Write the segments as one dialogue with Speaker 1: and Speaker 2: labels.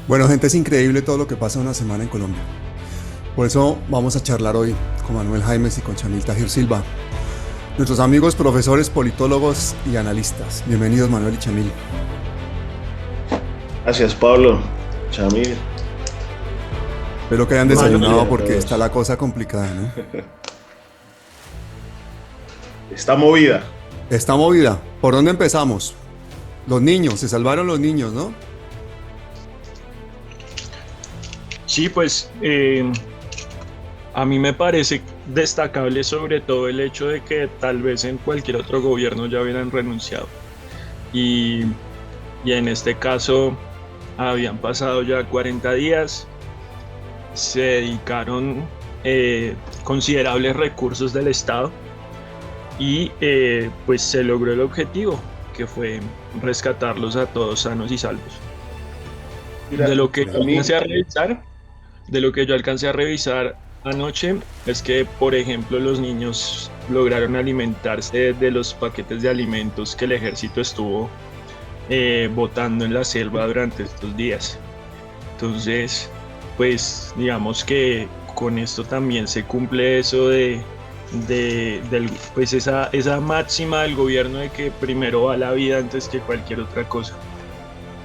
Speaker 1: Bueno, gente, es increíble todo lo que pasa en una semana en Colombia. Por eso vamos a charlar hoy con Manuel Jaimes y con Chamil Tajir Silva, nuestros amigos profesores, politólogos y analistas. Bienvenidos, Manuel y Chamil.
Speaker 2: Gracias, Pablo. Chamil,
Speaker 1: Espero que hayan
Speaker 2: buenos
Speaker 1: desayunado
Speaker 2: días a
Speaker 1: porque está la
Speaker 2: todos.
Speaker 1: cosa complicada, ¿no?
Speaker 2: Está movida.
Speaker 1: Está movida. ¿Por dónde empezamos? Los niños, se salvaron los niños, ¿no?
Speaker 3: Sí, pues a mí me parece destacable sobre todo el hecho de que tal vez en cualquier otro gobierno ya hubieran renunciado. Y, y en este caso habían pasado ya 40 días, se dedicaron considerables recursos del Estado y pues se logró el objetivo, que fue rescatarlos a todos sanos y salvos. De
Speaker 2: Mira,
Speaker 3: lo que
Speaker 2: a
Speaker 3: yo
Speaker 1: Increíble.
Speaker 3: alcancé
Speaker 2: mí,
Speaker 3: a revisar, de lo que yo alcancé a revisar anoche es que, por ejemplo, los niños lograron alimentarse de los paquetes de alimentos que el ejército estuvo botando en la selva durante estos días. Entonces, pues digamos que con esto también se cumple eso pues esa máxima del gobierno de que primero va la vida antes que cualquier otra cosa.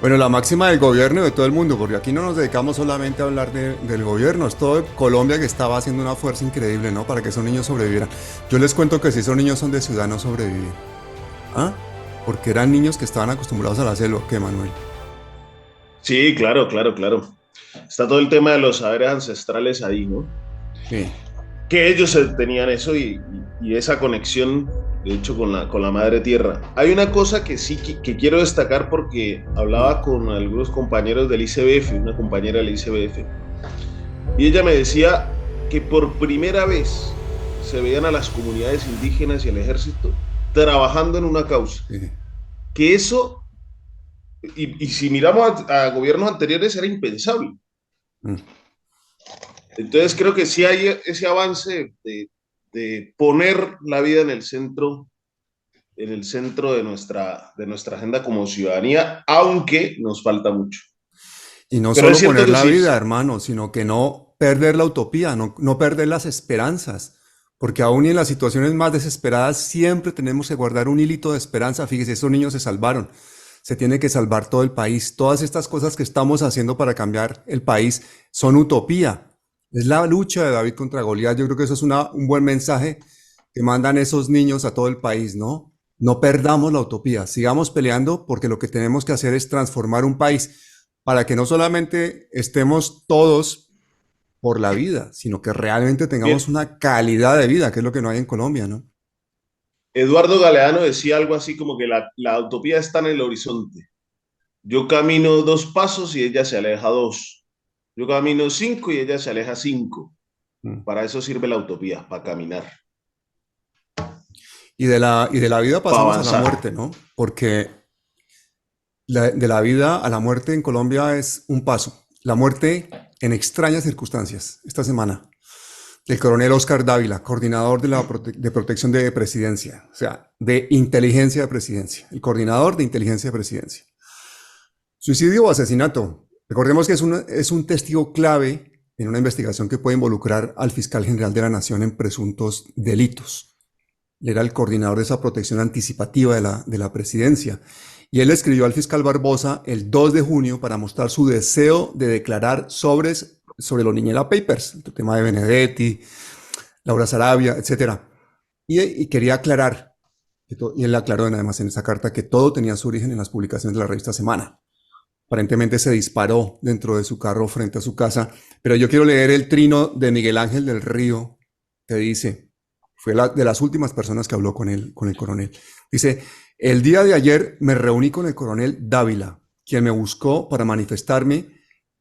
Speaker 1: Bueno, la máxima del gobierno y de todo el mundo, porque aquí no nos dedicamos solamente a hablar del gobierno, es todo Colombia que estaba haciendo una fuerza increíble, ¿no? Para que esos niños sobrevivieran. Yo les cuento que si esos niños son de ciudad, no sobreviven. ¿Ah? Porque eran niños que estaban acostumbrados a la selva, ¿qué, Manuel?
Speaker 2: sí, claro, claro, claro. Está todo el tema de los saberes ancestrales ahí, ¿no?
Speaker 1: Sí.
Speaker 2: Que ellos tenían eso y esa conexión, de hecho, con la madre tierra. Hay una cosa que sí que quiero destacar porque
Speaker 1: Mm.
Speaker 2: hablaba con algunos compañeros del ICBF, una compañera del ICBF, y ella me decía que por primera vez se veían a las comunidades indígenas y al ejército trabajando en una causa.
Speaker 1: Sí.
Speaker 2: Que eso, y si miramos a gobiernos anteriores, era impensable.
Speaker 1: Mm.
Speaker 2: Entonces creo que sí hay ese avance de poner la vida en el centro de nuestra agenda como ciudadanía, aunque nos falta mucho.
Speaker 1: Y no
Speaker 2: Pero es
Speaker 1: solo
Speaker 2: cierto
Speaker 1: poner
Speaker 2: que
Speaker 1: la
Speaker 2: sí,
Speaker 1: vida, hermano, sino que no perder la utopía, no perder las esperanzas. Porque aún y en las situaciones más desesperadas siempre tenemos que guardar un hilito de esperanza. Fíjese, esos niños se salvaron. Se tiene que salvar todo el país. Todas estas cosas que estamos haciendo para cambiar el país son utopía. Es la lucha de David contra Goliat. Yo creo que eso es un buen mensaje que mandan esos niños a todo el país, ¿no? No perdamos la utopía. Sigamos peleando porque lo que tenemos que hacer es transformar un país para que no solamente estemos todos por la vida, sino que realmente tengamos
Speaker 2: bien,
Speaker 1: una calidad de vida, que es lo que no hay en Colombia, ¿no?
Speaker 2: Eduardo Galeano decía algo así como que la utopía está en el horizonte. Yo camino 2 pasos y ella se aleja 2. Yo camino 5 y ella se aleja 5.
Speaker 1: Mm.
Speaker 2: Para eso sirve la utopía, para caminar,
Speaker 1: Y de la vida
Speaker 2: para
Speaker 1: pasamos a la
Speaker 2: avanzar.
Speaker 1: muerte, ¿no? Porque de la vida a la muerte en Colombia es un paso. La muerte en extrañas circunstancias. Esta semana, el coronel Oscar Dávila, coordinador de protección de presidencia, o sea, de inteligencia de presidencia, el coordinador de inteligencia de presidencia. Suicidio o asesinato. Recordemos que es un testigo clave en una investigación que puede involucrar al fiscal general de la Nación en presuntos delitos. Él era el coordinador de esa protección anticipativa de la presidencia. Y él escribió al fiscal Barbosa el 2 de junio para mostrar su deseo de declarar sobre los Niñera Papers, el tema de Benedetti, Laura Sarabia, etcétera. Y quería aclarar, y él aclaró además en esa carta que todo tenía su origen en las publicaciones de la revista Semana. Aparentemente se disparó dentro de su carro frente a su casa. Pero yo quiero leer el trino de Miguel Ángel del Río, que dice, fue de las últimas personas que habló con el coronel. Dice, el día de ayer me reuní con el coronel Dávila, quien me buscó para manifestarme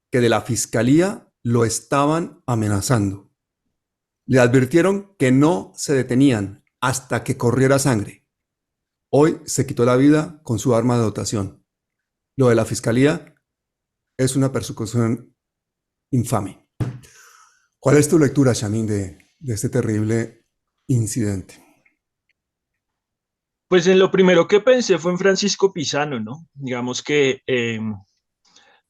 Speaker 1: que de la fiscalía lo estaban amenazando. Le advirtieron que no se detenían hasta que corriera sangre. Hoy se quitó la vida con su arma de dotación. Lo de la fiscalía es una persecución infame. ¿Cuál es tu lectura, Shamin, de este terrible incidente?
Speaker 3: Pues en lo primero que pensé fue en Francisco Pizano, ¿no? Digamos que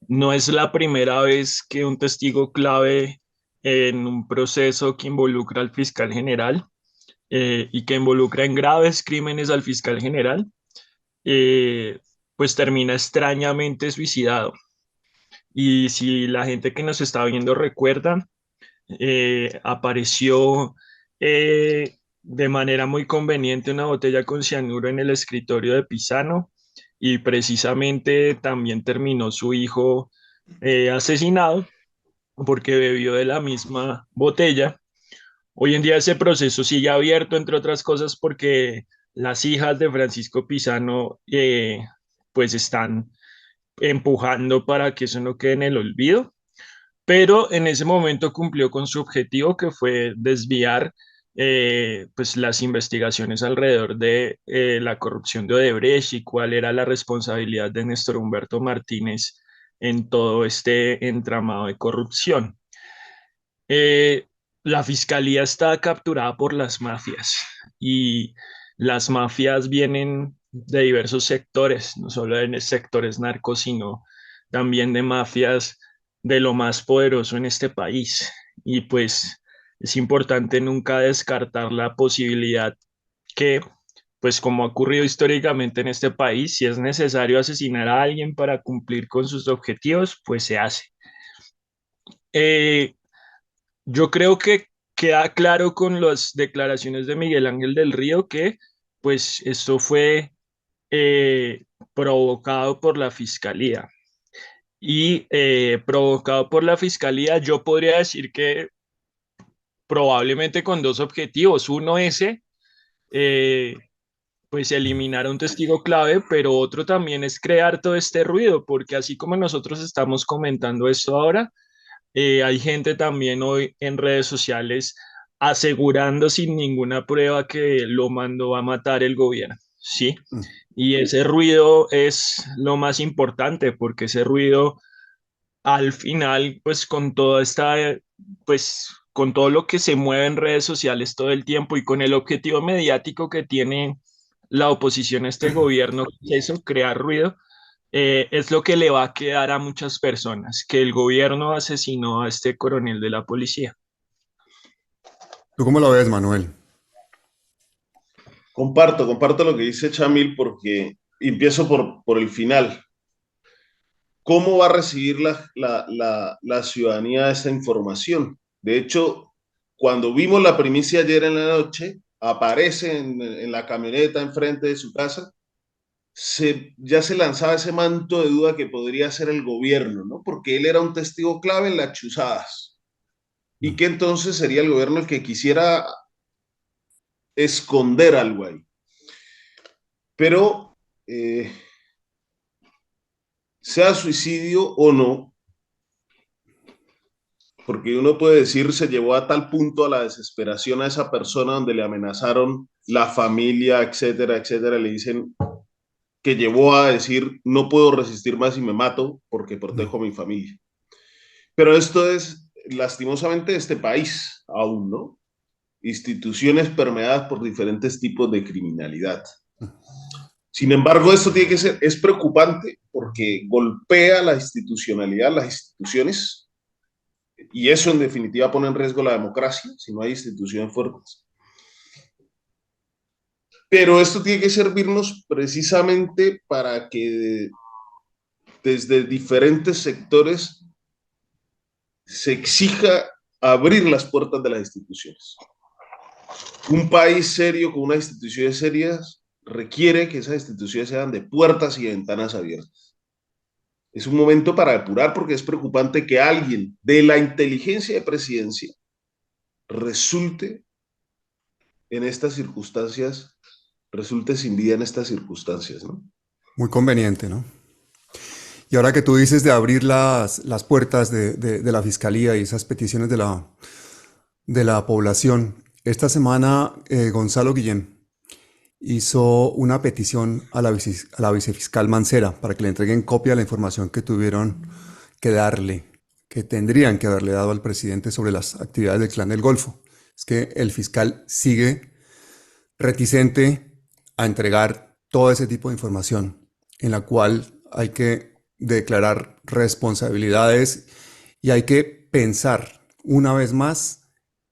Speaker 3: No es la primera vez que un testigo clave en un proceso que involucra al fiscal general y que involucra en graves crímenes al fiscal general, eh, pues termina extrañamente suicidado. Y si la gente que nos está viendo recuerda, apareció de manera muy conveniente una botella con cianuro en el escritorio de Pisano y precisamente también terminó su hijo asesinado porque bebió de la misma botella. Hoy en día ese proceso sigue abierto, entre otras cosas, porque las hijas de Francisco Pisano pues están empujando para que eso no quede en el olvido, pero en ese momento cumplió con su objetivo, que fue desviar pues las investigaciones alrededor de la corrupción de Odebrecht y cuál era la responsabilidad de Néstor Humberto Martínez en todo este entramado de corrupción. Eh, la fiscalía está capturada por las mafias y las mafias vienen de diversos sectores, no solo de sectores narcos, sino también de mafias de lo más poderoso en este país. Y pues es importante nunca descartar la posibilidad que, pues como ha ocurrido históricamente en este país, si es necesario asesinar a alguien para cumplir con sus objetivos, pues se hace. Eh, yo creo que queda claro con las declaraciones de Miguel Ángel del Río que pues esto fue eh, provocado por la fiscalía. Y provocado por la fiscalía, yo podría decir que probablemente con dos objetivos. Uno ese, eh, pues eliminar a un testigo clave, pero otro también es crear todo este ruido, porque así como nosotros estamos comentando esto ahora, hay gente también hoy en redes sociales asegurando sin ninguna prueba que lo mandó a matar el gobierno, ¿sí?
Speaker 1: Mm.
Speaker 3: Y ese ruido es lo más importante porque ese ruido al final, pues con toda esta, pues con todo lo que se mueve en redes sociales todo el tiempo y con el objetivo mediático que tiene la oposición a este gobierno, que es eso, crear ruido, es lo que le va a quedar a muchas personas, que el gobierno asesinó a este coronel de la policía.
Speaker 1: ¿Tú cómo lo ves, Manuel?
Speaker 2: Comparto lo que dice Chamil porque empiezo por el final. ¿Cómo va a recibir la ciudadanía esta información? De hecho, cuando vimos la primicia ayer en la noche, aparece en la camioneta enfrente de su casa, ya se lanzaba ese manto de duda que podría ser el gobierno, ¿no? Porque él era un testigo clave en las chuzadas y
Speaker 1: Mm.
Speaker 2: que entonces sería el gobierno el que quisiera esconder algo ahí. Pero eh, sea suicidio o no, porque uno puede decir se llevó a tal punto a la desesperación a esa persona donde le amenazaron la familia, etcétera, etcétera, le dicen que llevó a decir no puedo resistir más y me mato porque
Speaker 1: Mm.
Speaker 2: protejo a mi familia. Pero esto es lastimosamente este país aún, ¿no? Instituciones permeadas por diferentes tipos de criminalidad. Sin embargo, esto tiene que ser, es preocupante porque golpea la institucionalidad, las instituciones, y eso en definitiva pone en riesgo la democracia si no hay instituciones fuertes. Pero esto tiene que servirnos precisamente para que desde diferentes sectores se exija abrir las puertas de las instituciones. Un país serio con unas instituciones serias requiere que esas instituciones sean de puertas y ventanas abiertas. Es un momento para depurar porque es preocupante que alguien de la inteligencia de presidencia resulte en estas circunstancias, resulte sin vida en estas circunstancias, ¿no?
Speaker 1: Muy conveniente, ¿no? Y ahora que tú dices de abrir las puertas de la fiscalía y esas peticiones de la población, esta semana Gonzalo Guillén hizo una petición a la vicefiscal Mancera para que le entreguen copia de la información que tuvieron que darle, que tendrían que haberle dado al presidente sobre las actividades del Clan del Golfo. Es que el fiscal sigue reticente a entregar todo ese tipo de información, en la cual hay que declarar responsabilidades y hay que pensar una vez más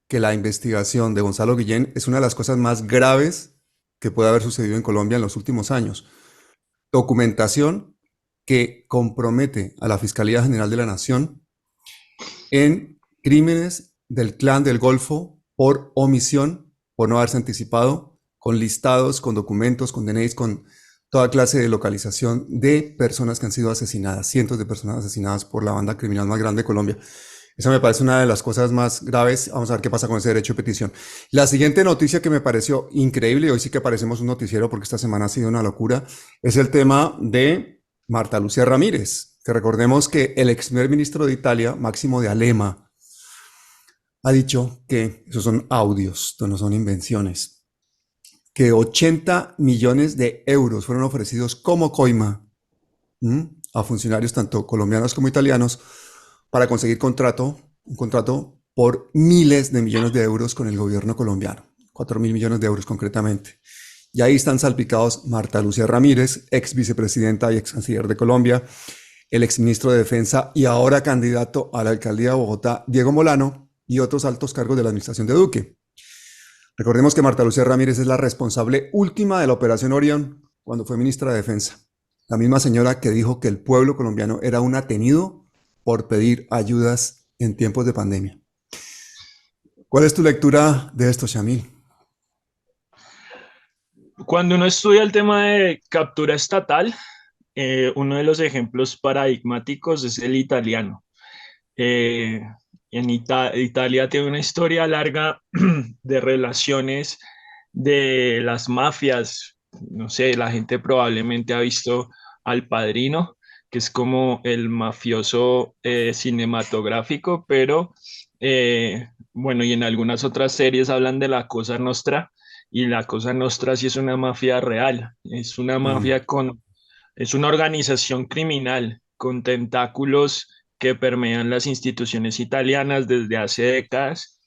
Speaker 1: que la investigación de Gonzalo Guillén es una de las cosas más graves que puede haber sucedido en Colombia en los últimos años. Documentación que compromete a la Fiscalía General de la Nación en crímenes del Clan del Golfo por omisión, por no haberse anticipado, con listados, con documentos, con DNIs, con toda clase de localización de personas que han sido asesinadas, cientos de personas asesinadas por la banda criminal más grande de Colombia. Esa me parece una de las cosas más graves. Vamos a ver qué pasa con ese derecho de petición. La siguiente noticia que me pareció increíble, y hoy sí que parecemos un noticiero porque esta semana ha sido una locura, es el tema de Marta Lucía Ramírez, que recordemos que el ex primer ministro de Italia, Máximo de Alema, ha dicho que, esos son audios, no son invenciones, que 80 millones de euros fueron ofrecidos como coima a funcionarios tanto colombianos como italianos para conseguir un contrato por miles de millones de euros con el gobierno colombiano, 4.000 millones de euros concretamente. Y ahí están salpicados Marta Lucía Ramírez, ex vicepresidenta y ex canciller de Colombia, el ex ministro de Defensa y ahora candidato a la alcaldía de Bogotá, Diego Molano, y otros altos cargos de la administración de Duque. Recordemos que Marta Lucía Ramírez es la responsable última de la Operación Orión cuando fue ministra de Defensa. La misma señora que dijo que el pueblo colombiano era un atenido por pedir ayudas en tiempos de pandemia. ¿Cuál es tu lectura de esto, Shamil?
Speaker 3: Cuando uno estudia el tema de captura estatal, uno de los ejemplos paradigmáticos es el italiano. Eh, Italia tiene una historia larga de relaciones de las mafias. No sé, la gente probablemente ha visto Al Padrino, que es como el mafioso cinematográfico, pero bueno, y en algunas otras series hablan de la Cosa Nostra, y la Cosa Nostra sí es una mafia real, es una mafia es una organización criminal con tentáculos que permean las instituciones italianas desde hace décadas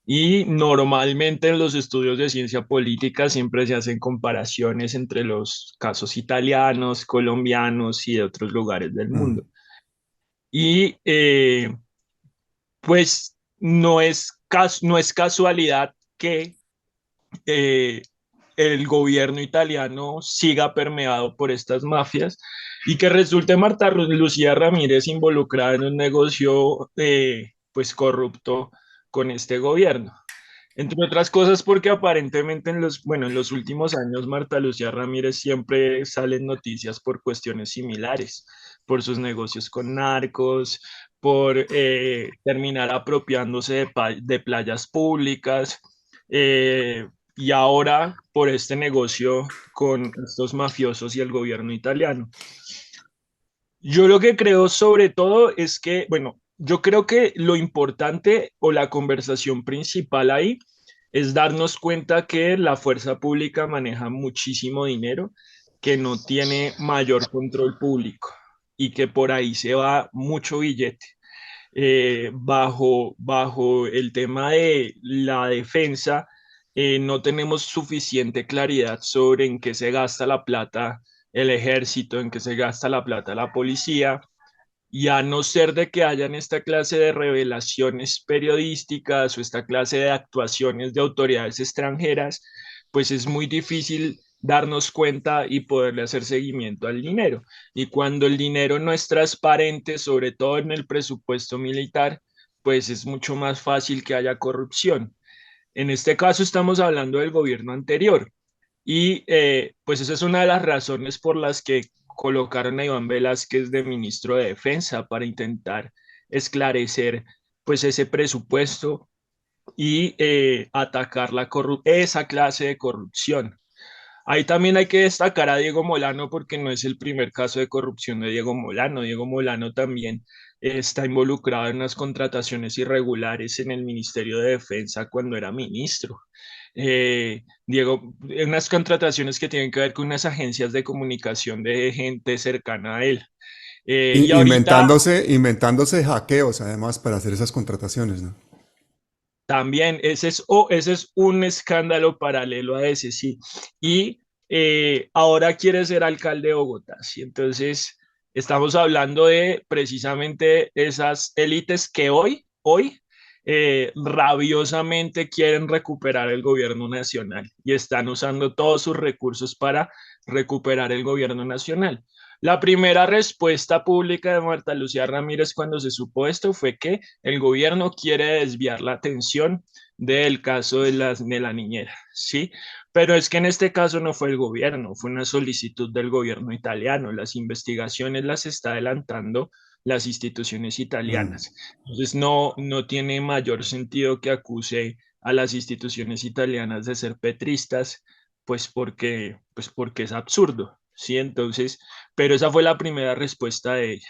Speaker 3: y normalmente en los estudios de ciencia política siempre se hacen comparaciones entre los casos italianos, colombianos y de otros lugares del mundo. Y pues no es casualidad que eh, el gobierno italiano siga permeado por estas mafias y que resulte Marta Lucía Ramírez involucrada en un negocio pues corrupto con este gobierno. Entre otras cosas porque aparentemente en los últimos años Marta Lucía Ramírez siempre salen noticias por cuestiones similares, por sus negocios con narcos, por terminar apropiándose de playas públicas, y ahora por este negocio con estos mafiosos y el gobierno italiano. Yo lo que creo sobre todo es que, bueno, yo creo que lo importante o la conversación principal ahí es darnos cuenta que la fuerza pública maneja muchísimo dinero, que no tiene mayor control público y que por ahí se va mucho billete. Bajo el tema de la defensa, no tenemos suficiente claridad sobre en qué se gasta la plata el ejército, en qué se gasta la plata la policía, y a no ser de que hayan esta clase de revelaciones periodísticas o esta clase de actuaciones de autoridades extranjeras, pues es muy difícil darnos cuenta y poderle hacer seguimiento al dinero. Y cuando el dinero no es transparente, sobre todo en el presupuesto militar, pues es mucho más fácil que haya corrupción. En este caso estamos hablando del gobierno anterior y pues esa es una de las razones por las que colocaron a Iván Velázquez de ministro de Defensa para intentar esclarecer pues ese presupuesto y atacar esa clase de corrupción. Ahí también hay que destacar a Diego Molano porque no es el primer caso de corrupción de Diego Molano. Diego Molano también está involucrado en unas contrataciones irregulares en el Ministerio de Defensa cuando era ministro. Diego, unas contrataciones que tienen que ver con unas agencias de comunicación de gente cercana a él. Y ahorita
Speaker 1: Inventándose hackeos, además, para hacer esas contrataciones, ¿no?
Speaker 3: también, ese es un escándalo paralelo a ese, sí. Y ahora quiere ser alcalde de Bogotá, ¿sí? Entonces, Estamos hablando de precisamente esas élites que hoy rabiosamente quieren recuperar el gobierno nacional y están usando todos sus recursos para recuperar el gobierno nacional. La primera respuesta pública de Marta Lucía Ramírez cuando se supo esto fue que el gobierno quiere desviar la atención del caso de la niñera, ¿sí? Pero es que en este caso no fue el gobierno, fue una solicitud del gobierno italiano. Las investigaciones las está adelantando las instituciones
Speaker 1: Mm.
Speaker 3: italianas. Entonces no tiene mayor sentido que acuse a las instituciones italianas de ser petristas, pues porque es absurdo, ¿sí? Entonces, pero esa fue la primera respuesta de ella.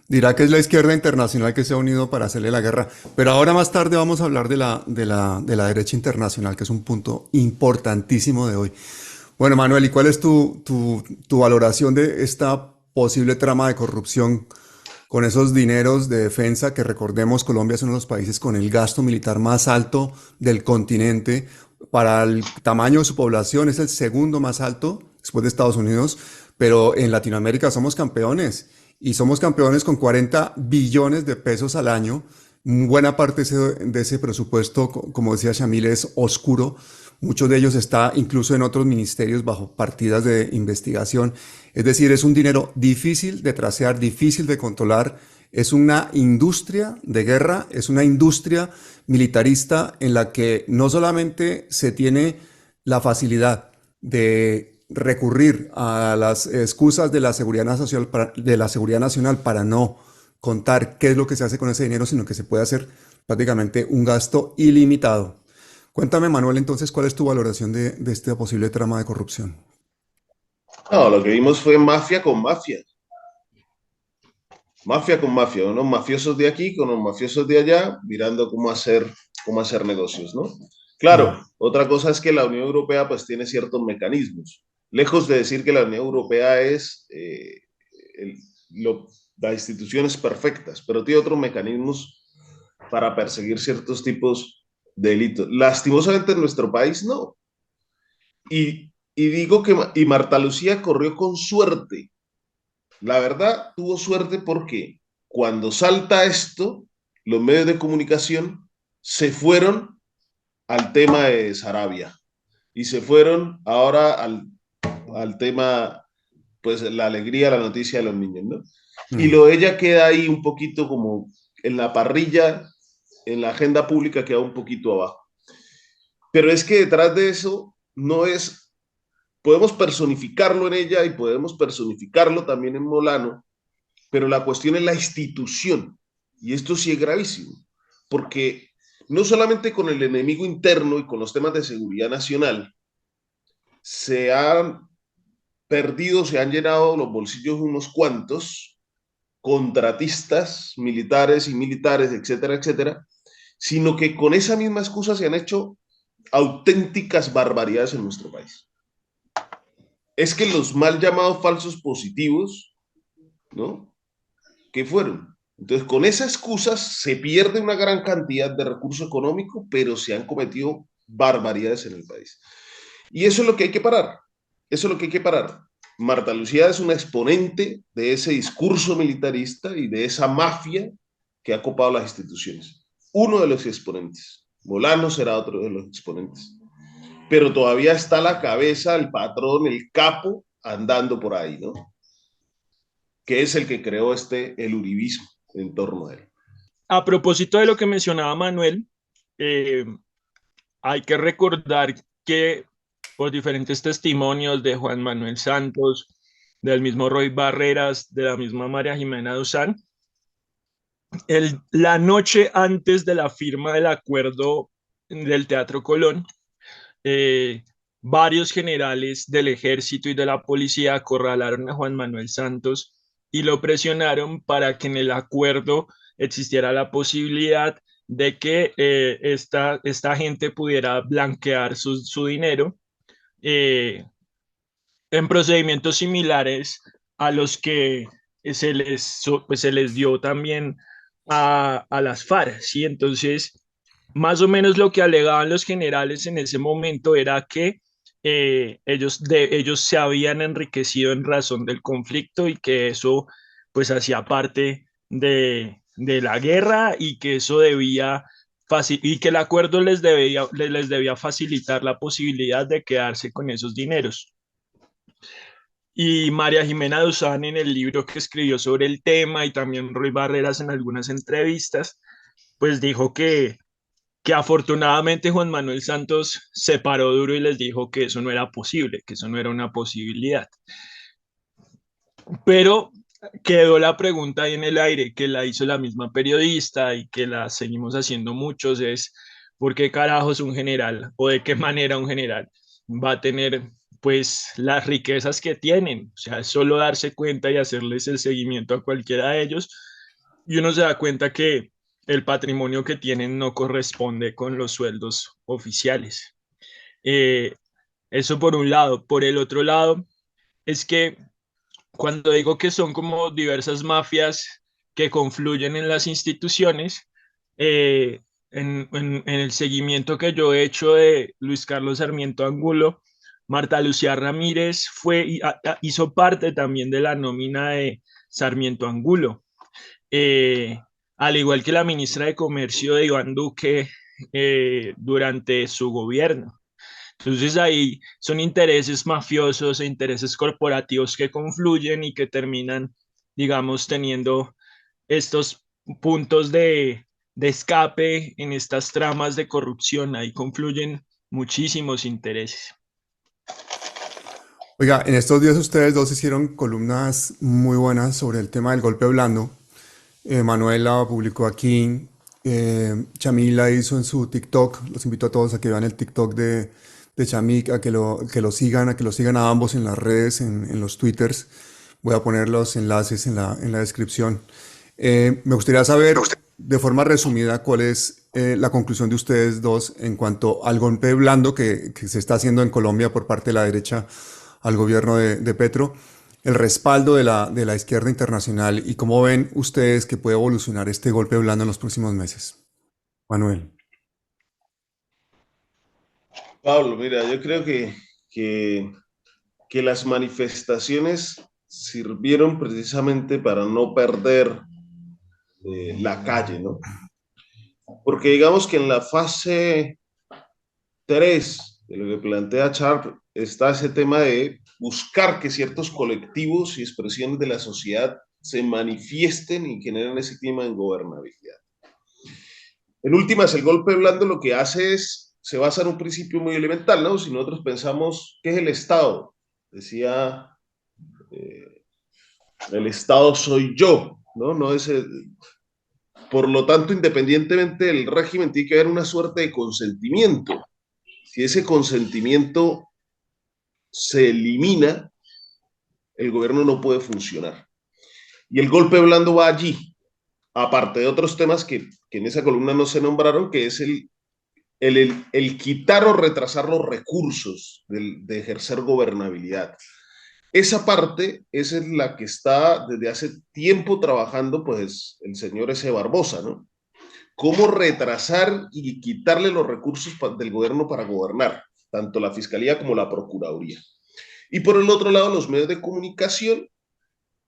Speaker 1: Dirá que es la izquierda internacional que se ha unido para hacerle la guerra. Pero ahora más tarde vamos a hablar de la derecha internacional, que es un punto importantísimo de hoy. Bueno, Manuel, ¿y cuál es tu valoración de esta posible trama de corrupción con esos dineros de defensa que recordemos Colombia es uno de los países con el gasto militar más alto del continente? Para el tamaño de su población es el segundo más alto después de Estados Unidos, pero en Latinoamérica somos campeones y somos campeones con 40 billones de pesos al año. Buena parte de ese presupuesto, como decía Shamil, es oscuro. Muchos de ellos está incluso en otros ministerios bajo partidas de investigación. Es decir, es un dinero difícil de tracear, difícil de controlar. Es una industria de guerra, es una industria militarista en la que no solamente se tiene la facilidad de recurrir a las excusas de la seguridad nacional para no contar qué es lo que se hace con ese dinero, sino que se puede hacer prácticamente un gasto ilimitado. Cuéntame, Manuel, entonces, ¿cuál es tu valoración de esta posible trama de corrupción?
Speaker 2: No, lo que vimos fue mafia con mafia. Mafia con mafia, unos mafiosos de aquí con los mafiosos de allá, mirando cómo hacer negocios, ¿no?
Speaker 1: Mm.
Speaker 2: Claro, otra cosa es que la Unión Europea pues tiene ciertos mecanismos. Lejos de decir que la Unión Europea es el, lo, las instituciones perfectas, pero tiene otros mecanismos para perseguir ciertos tipos de delitos. Lastimosamente en nuestro país no. Y digo que y Marta Lucía corrió con suerte. La verdad, tuvo suerte porque cuando salta esto, los medios de comunicación se fueron al tema de Sarabia y se fueron ahora al tema, pues la alegría, la noticia de los niños, ¿no? Y
Speaker 1: Mm.
Speaker 2: lo de ella queda ahí un poquito como en la parrilla, en la agenda pública queda un poquito abajo. Pero es que detrás de eso no es, podemos personificarlo en ella y podemos personificarlo también en Molano, pero la cuestión es la institución. Y esto sí es gravísimo, porque no solamente con el enemigo interno y con los temas de seguridad nacional, se han perdido, se han llenado los bolsillos unos cuantos contratistas militares y militares, etcétera, etcétera, sino que con esa misma excusa se han hecho auténticas barbaridades en nuestro país. Es que los mal llamados falsos positivos, ¿no? ¿Qué fueron? Entonces, con esa excusa se pierde una gran cantidad de recurso económico, pero se han cometido barbaridades en el país. Y eso es lo que hay que parar. Eso es lo que hay que parar. Marta Lucía es una exponente de ese discurso militarista y de esa mafia que ha copado las instituciones. Uno de los exponentes. Molano será otro de los exponentes. Pero todavía está la cabeza, el patrón, el capo, andando por ahí, ¿no? Que es el que creó el uribismo en torno a él.
Speaker 3: A propósito de lo que mencionaba Manuel, eh, hay que recordar que por diferentes testimonios de Juan Manuel Santos, del mismo Roy Barreras, de la misma María Jimena Duzán, la noche antes de la firma del acuerdo del Teatro Colón, eh, varios generales del ejército y de la policía acorralaron a Juan Manuel Santos y lo presionaron para que en el acuerdo existiera la posibilidad de que esta gente pudiera blanquear su dinero eh, en procedimientos similares a los que pues, se les dio también a las FARC, ¿sí? Entonces, más o menos lo que alegaban los generales en ese momento era que ellos se habían enriquecido en razón del conflicto y que eso pues hacía parte de la guerra y que eso debía y que el acuerdo les debía facilitar la posibilidad de quedarse con esos dineros. Y María Jimena Duzán en el libro que escribió sobre el tema y también Roy Barreras en algunas entrevistas, pues dijo que afortunadamente Juan Manuel Santos se paró duro y les dijo que eso no era posible, que eso no era una posibilidad. Pero quedó la pregunta ahí en el aire, que la hizo la misma periodista y que la seguimos haciendo muchos, es ¿por qué carajos un general o de qué manera un general va a tener pues las riquezas que tienen? O sea, es solo darse cuenta y hacerles el seguimiento a cualquiera de ellos y uno se da cuenta que el patrimonio que tienen no corresponde con los sueldos oficiales. Eh, Eso por un lado. Por el otro lado, es que cuando digo que son como diversas mafias que confluyen en las instituciones, eh, en el seguimiento que yo he hecho de Luis Carlos Sarmiento Angulo, Marta Lucía Ramírez hizo parte también de la nómina de Sarmiento Angulo, eh, al igual que la ministra de Comercio de Iván Duque durante su gobierno. Entonces ahí son intereses mafiosos e intereses corporativos que confluyen y que terminan, digamos, teniendo estos puntos de escape en estas tramas de corrupción. Ahí confluyen muchísimos intereses.
Speaker 1: Oiga, en estos días ustedes dos hicieron columnas muy buenas sobre el tema del golpe blando. Manuela publicó aquí, Chamila hizo en su TikTok, los invito a todos a que vean el TikTok de Chamik, a que lo sigan a ambos en las redes, en los Twitters. Voy a poner los enlaces en la descripción. Me gustaría saber de forma resumida cuál es la conclusión de ustedes dos en cuanto al golpe blando que se está haciendo en Colombia por parte de la derecha al gobierno de Petro, el respaldo de la izquierda internacional y cómo ven ustedes que puede evolucionar este golpe blando en los próximos meses. Manuel.
Speaker 2: Pablo, mira, yo creo que, que las manifestaciones sirvieron precisamente para no perder la calle, ¿no? Porque digamos que en la fase 3 de lo que plantea Sharp está ese tema de buscar que ciertos colectivos y expresiones de la sociedad se manifiesten y generen ese clima de gobernabilidad. En últimas, el golpe blando lo que hace es, se basa en un principio muy elemental, ¿no? Si nosotros pensamos, ¿qué es el Estado? Decía, eh, el Estado soy yo, ¿no? No es por lo tanto, independientemente del régimen, tiene que haber una suerte de consentimiento. Si ese consentimiento se elimina, el gobierno no puede funcionar. Y el golpe blando va allí, aparte de otros temas que en esa columna no se nombraron, que es el quitar o retrasar los recursos de ejercer gobernabilidad. Esa parte, esa es la que está desde hace tiempo trabajando, pues, el señor ese Barbosa, ¿no? Cómo retrasar y quitarle los recursos del gobierno para gobernar, tanto la Fiscalía como la Procuraduría. Y por el otro lado, los medios de comunicación,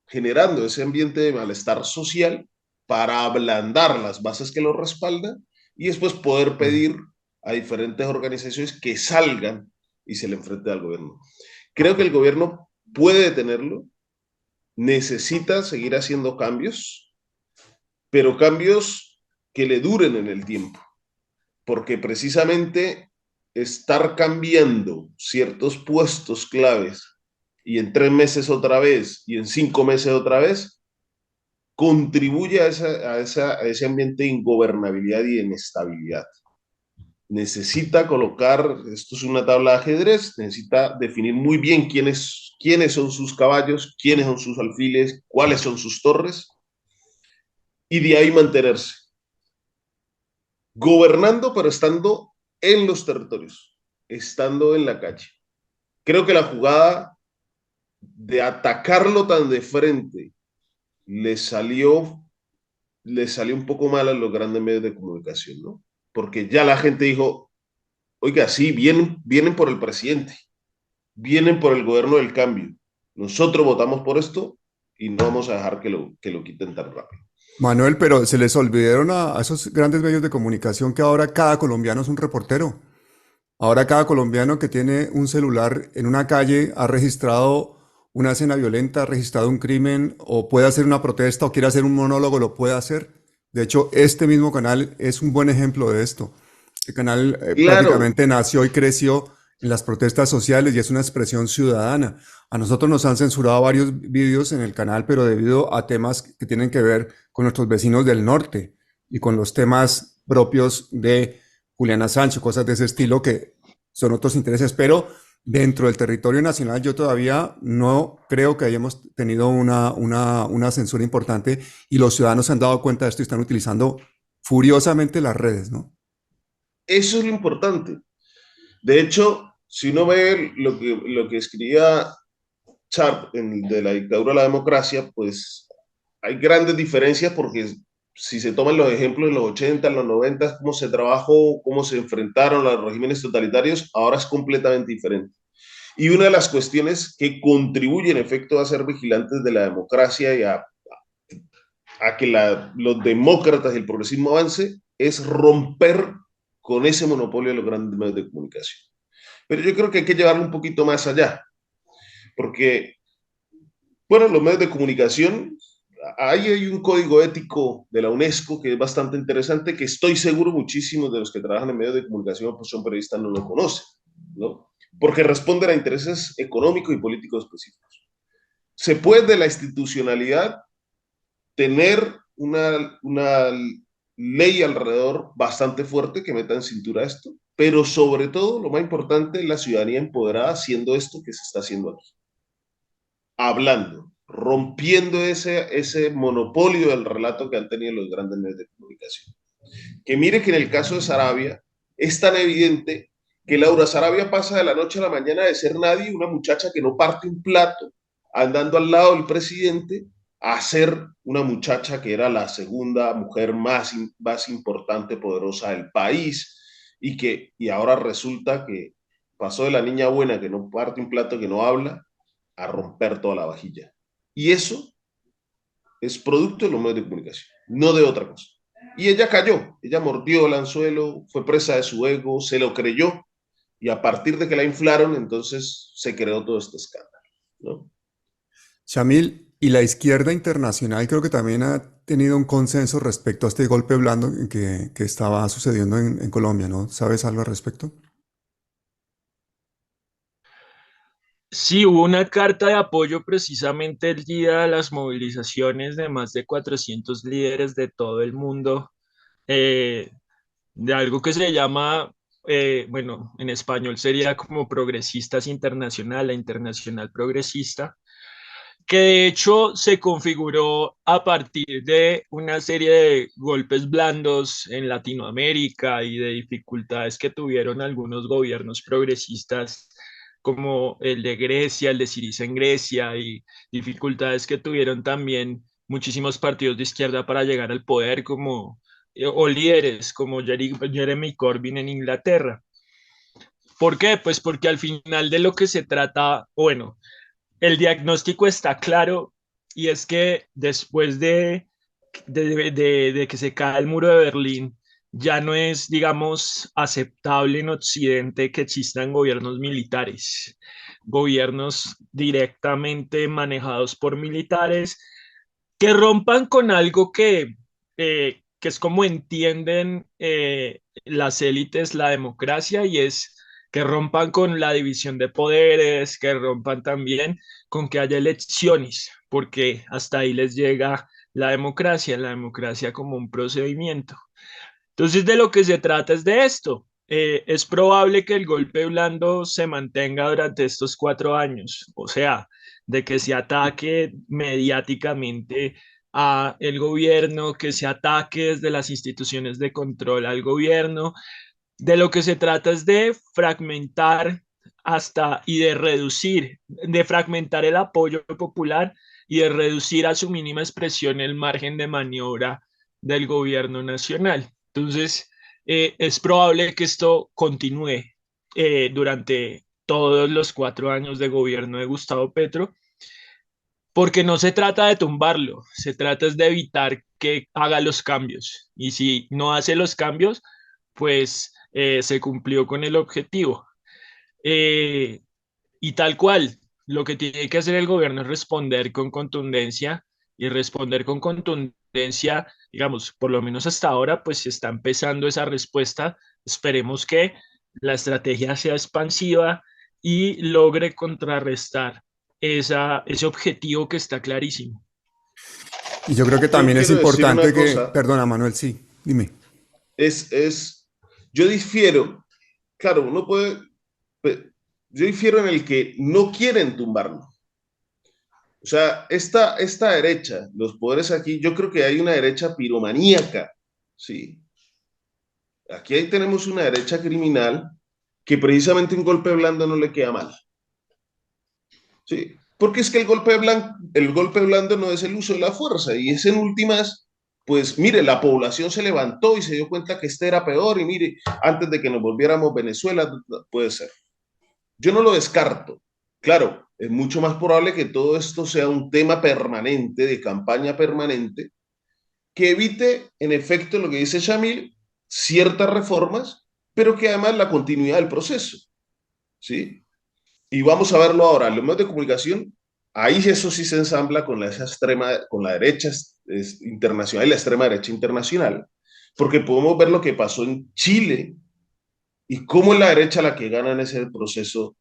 Speaker 2: generando ese ambiente de malestar social para ablandar las bases que lo respaldan y después poder pedir a diferentes organizaciones que salgan y se le enfrenten al gobierno. Creo que el gobierno puede detenerlo, necesita seguir haciendo cambios, pero cambios que le duren en el tiempo, porque precisamente estar cambiando ciertos puestos claves y en 3 meses otra vez y en 5 meses otra vez, contribuye a ese ambiente de ingobernabilidad y de inestabilidad. Necesita colocar, esto es una tabla de ajedrez, necesita definir muy bien quiénes son sus caballos, quiénes son sus alfiles, cuáles son sus torres, y de ahí mantenerse. Gobernando, pero estando en los territorios, estando en la calle. Creo que la jugada de atacarlo tan de frente le salió un poco mal a los grandes medios de comunicación, ¿no? Porque ya la gente dijo, oiga, sí, vienen por el presidente. vienen por el gobierno del cambio. Nosotros votamos por esto y no vamos a dejar que lo quiten tan rápido.
Speaker 1: Manuel, pero se les olvidaron a esos grandes medios de comunicación que ahora cada colombiano es un reportero. Ahora cada colombiano que tiene un celular en una calle ha registrado una escena violenta, ha registrado un crimen o puede hacer una protesta o quiere hacer un monólogo, lo puede hacer. De hecho, este mismo canal es un buen ejemplo de esto. El canal
Speaker 2: Claro,
Speaker 1: prácticamente nació y creció en las protestas sociales y es una expresión ciudadana. A nosotros nos han censurado varios vídeos en el canal, pero debido a temas que tienen que ver con nuestros vecinos del norte y con los temas propios de Juliana Sánchez, cosas de ese estilo que son otros intereses, pero dentro del territorio nacional yo todavía no creo que hayamos tenido una censura importante y los ciudadanos se han dado cuenta de esto y están utilizando furiosamente las redes, ¿no?
Speaker 2: eso es lo importante. De hecho, si uno ve lo que escribía Sharp en de la dictadura a la democracia, pues hay grandes diferencias porque si se toman los ejemplos en los 80, en los 90, cómo se trabajó, cómo se enfrentaron a los regímenes totalitarios, ahora es completamente diferente. Y una de las cuestiones que contribuyen en efecto a ser vigilantes de la democracia y a que los demócratas y el progresismo avance es romper con ese monopolio de los grandes medios de comunicación. Pero yo creo que hay que llevarlo un poquito más allá, porque, bueno, los medios de comunicación, ahí hay un código ético de la UNESCO que es bastante interesante, que estoy seguro muchísimos de los que trabajan en medios de comunicación, pues son periodistas, no lo conocen, ¿no? Porque responden a intereses económicos y políticos específicos. Se puede de la institucionalidad tener una ley alrededor bastante fuerte que meta en cintura esto, pero sobre todo, lo más importante, la ciudadanía empoderada haciendo esto que se está haciendo aquí, hablando, rompiendo ese monopolio del relato que han tenido los grandes medios de comunicación. Que mire que en el caso de Sarabia es tan evidente que Laura Sarabia pasa de la noche a la mañana de ser nadie, una muchacha que no parte un plato, andando al lado del presidente, a ser una muchacha que era la segunda mujer más importante, poderosa del país, y ahora resulta que pasó de la niña buena que no parte un plato, que no habla, a romper toda la vajilla. Y eso es producto de los medios de comunicación, no de otra cosa. Y ella cayó, ella mordió el anzuelo, fue presa de su ego, se lo creyó, y a partir de que la inflaron, entonces se creó todo este escándalo, ¿no?
Speaker 1: Shamil, y la izquierda internacional creo que también ha tenido un consenso respecto a este golpe blando que estaba sucediendo en Colombia, ¿no? ¿Sabes algo al respecto?
Speaker 3: Sí, hubo una carta de apoyo precisamente el día de las movilizaciones de más de 400 líderes de todo el mundo, eh, de algo que se llama, bueno, en español sería como Progresistas Internacional, la Internacional Progresista, que de hecho se configuró a partir de una serie de golpes blandos en Latinoamérica y de dificultades que tuvieron algunos gobiernos progresistas como el de Grecia, el de Syriza en Grecia y dificultades que tuvieron también muchísimos partidos de izquierda para llegar al poder como o líderes como Jeremy Corbyn en Inglaterra. ¿Por qué? Pues porque al final de lo que se trata, bueno, el diagnóstico está claro y es que después de que se cae el muro de Berlín, ya no es, digamos, aceptable en Occidente que existan gobiernos militares, gobiernos directamente manejados por militares que rompan con algo que es como entienden las élites la democracia y es que rompan con la división de poderes, que rompan también con que haya elecciones, porque hasta ahí les llega la democracia como un procedimiento. Entonces, de lo que se trata es de esto. Es probable que el golpe blando se mantenga durante estos 4 años, o sea, de que se ataque mediáticamente a el gobierno, que se ataque desde las instituciones de control al gobierno. De lo que se trata es de fragmentar hasta y de reducir, de fragmentar el apoyo popular y de reducir a su mínima expresión el margen de maniobra del gobierno nacional. Entonces, es probable que esto continúe durante todos los 4 años de gobierno de Gustavo Petro, porque no se trata de tumbarlo, se trata es de evitar que haga los cambios. Y si no hace los cambios, pues se cumplió con el objetivo. Eh, y tal cual, lo que tiene que hacer el gobierno es responder con contundencia y responder con contundencia, digamos, por lo menos hasta ahora, pues se está empezando esa respuesta. Esperemos que la estrategia sea expansiva y logre contrarrestar ese objetivo que está clarísimo.
Speaker 1: Y yo creo que
Speaker 2: Yo
Speaker 1: también es
Speaker 2: quiero decir
Speaker 1: importante
Speaker 2: una
Speaker 1: que,
Speaker 2: cosa,
Speaker 1: perdona Manuel, sí, dime.
Speaker 2: yo difiero, claro, uno puede, yo difiero en el que no quieren tumbarlo. O sea, esta derecha, los poderes aquí, yo creo que hay una derecha piromaníaca, ¿sí? Aquí ahí tenemos una derecha criminal que precisamente un golpe blando no le queda mal, ¿sí? Porque es que el golpe blando no es el uso de la fuerza y es en últimas, pues mire, la población se levantó y se dio cuenta que este era peor y mire, antes de que nos volviéramos Venezuela, puede ser. Yo no lo descarto. Claro, es mucho más probable que todo esto sea un tema permanente, de campaña permanente, que evite, en efecto, lo que dice Shamil, ciertas reformas, pero que además la continuidad del proceso, ¿sí? Y vamos a verlo ahora, los medios de comunicación, ahí eso sí se ensambla con esa extrema, con la derecha internacional y la extrema derecha internacional, porque podemos ver lo que pasó en Chile y cómo es la derecha la que gana en ese proceso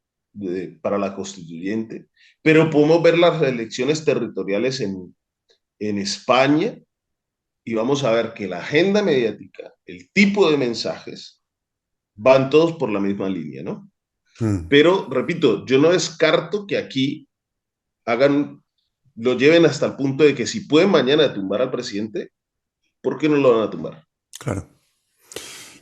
Speaker 2: para la constituyente, pero podemos ver las elecciones territoriales en España y vamos a ver que la agenda mediática, el tipo de mensajes, van todos por la misma línea, ¿no?
Speaker 1: Mm.
Speaker 2: Pero, repito, yo no descarto que aquí lo lleven hasta el punto de que si pueden mañana tumbar al presidente, ¿por qué no lo van a tumbar?
Speaker 1: Claro.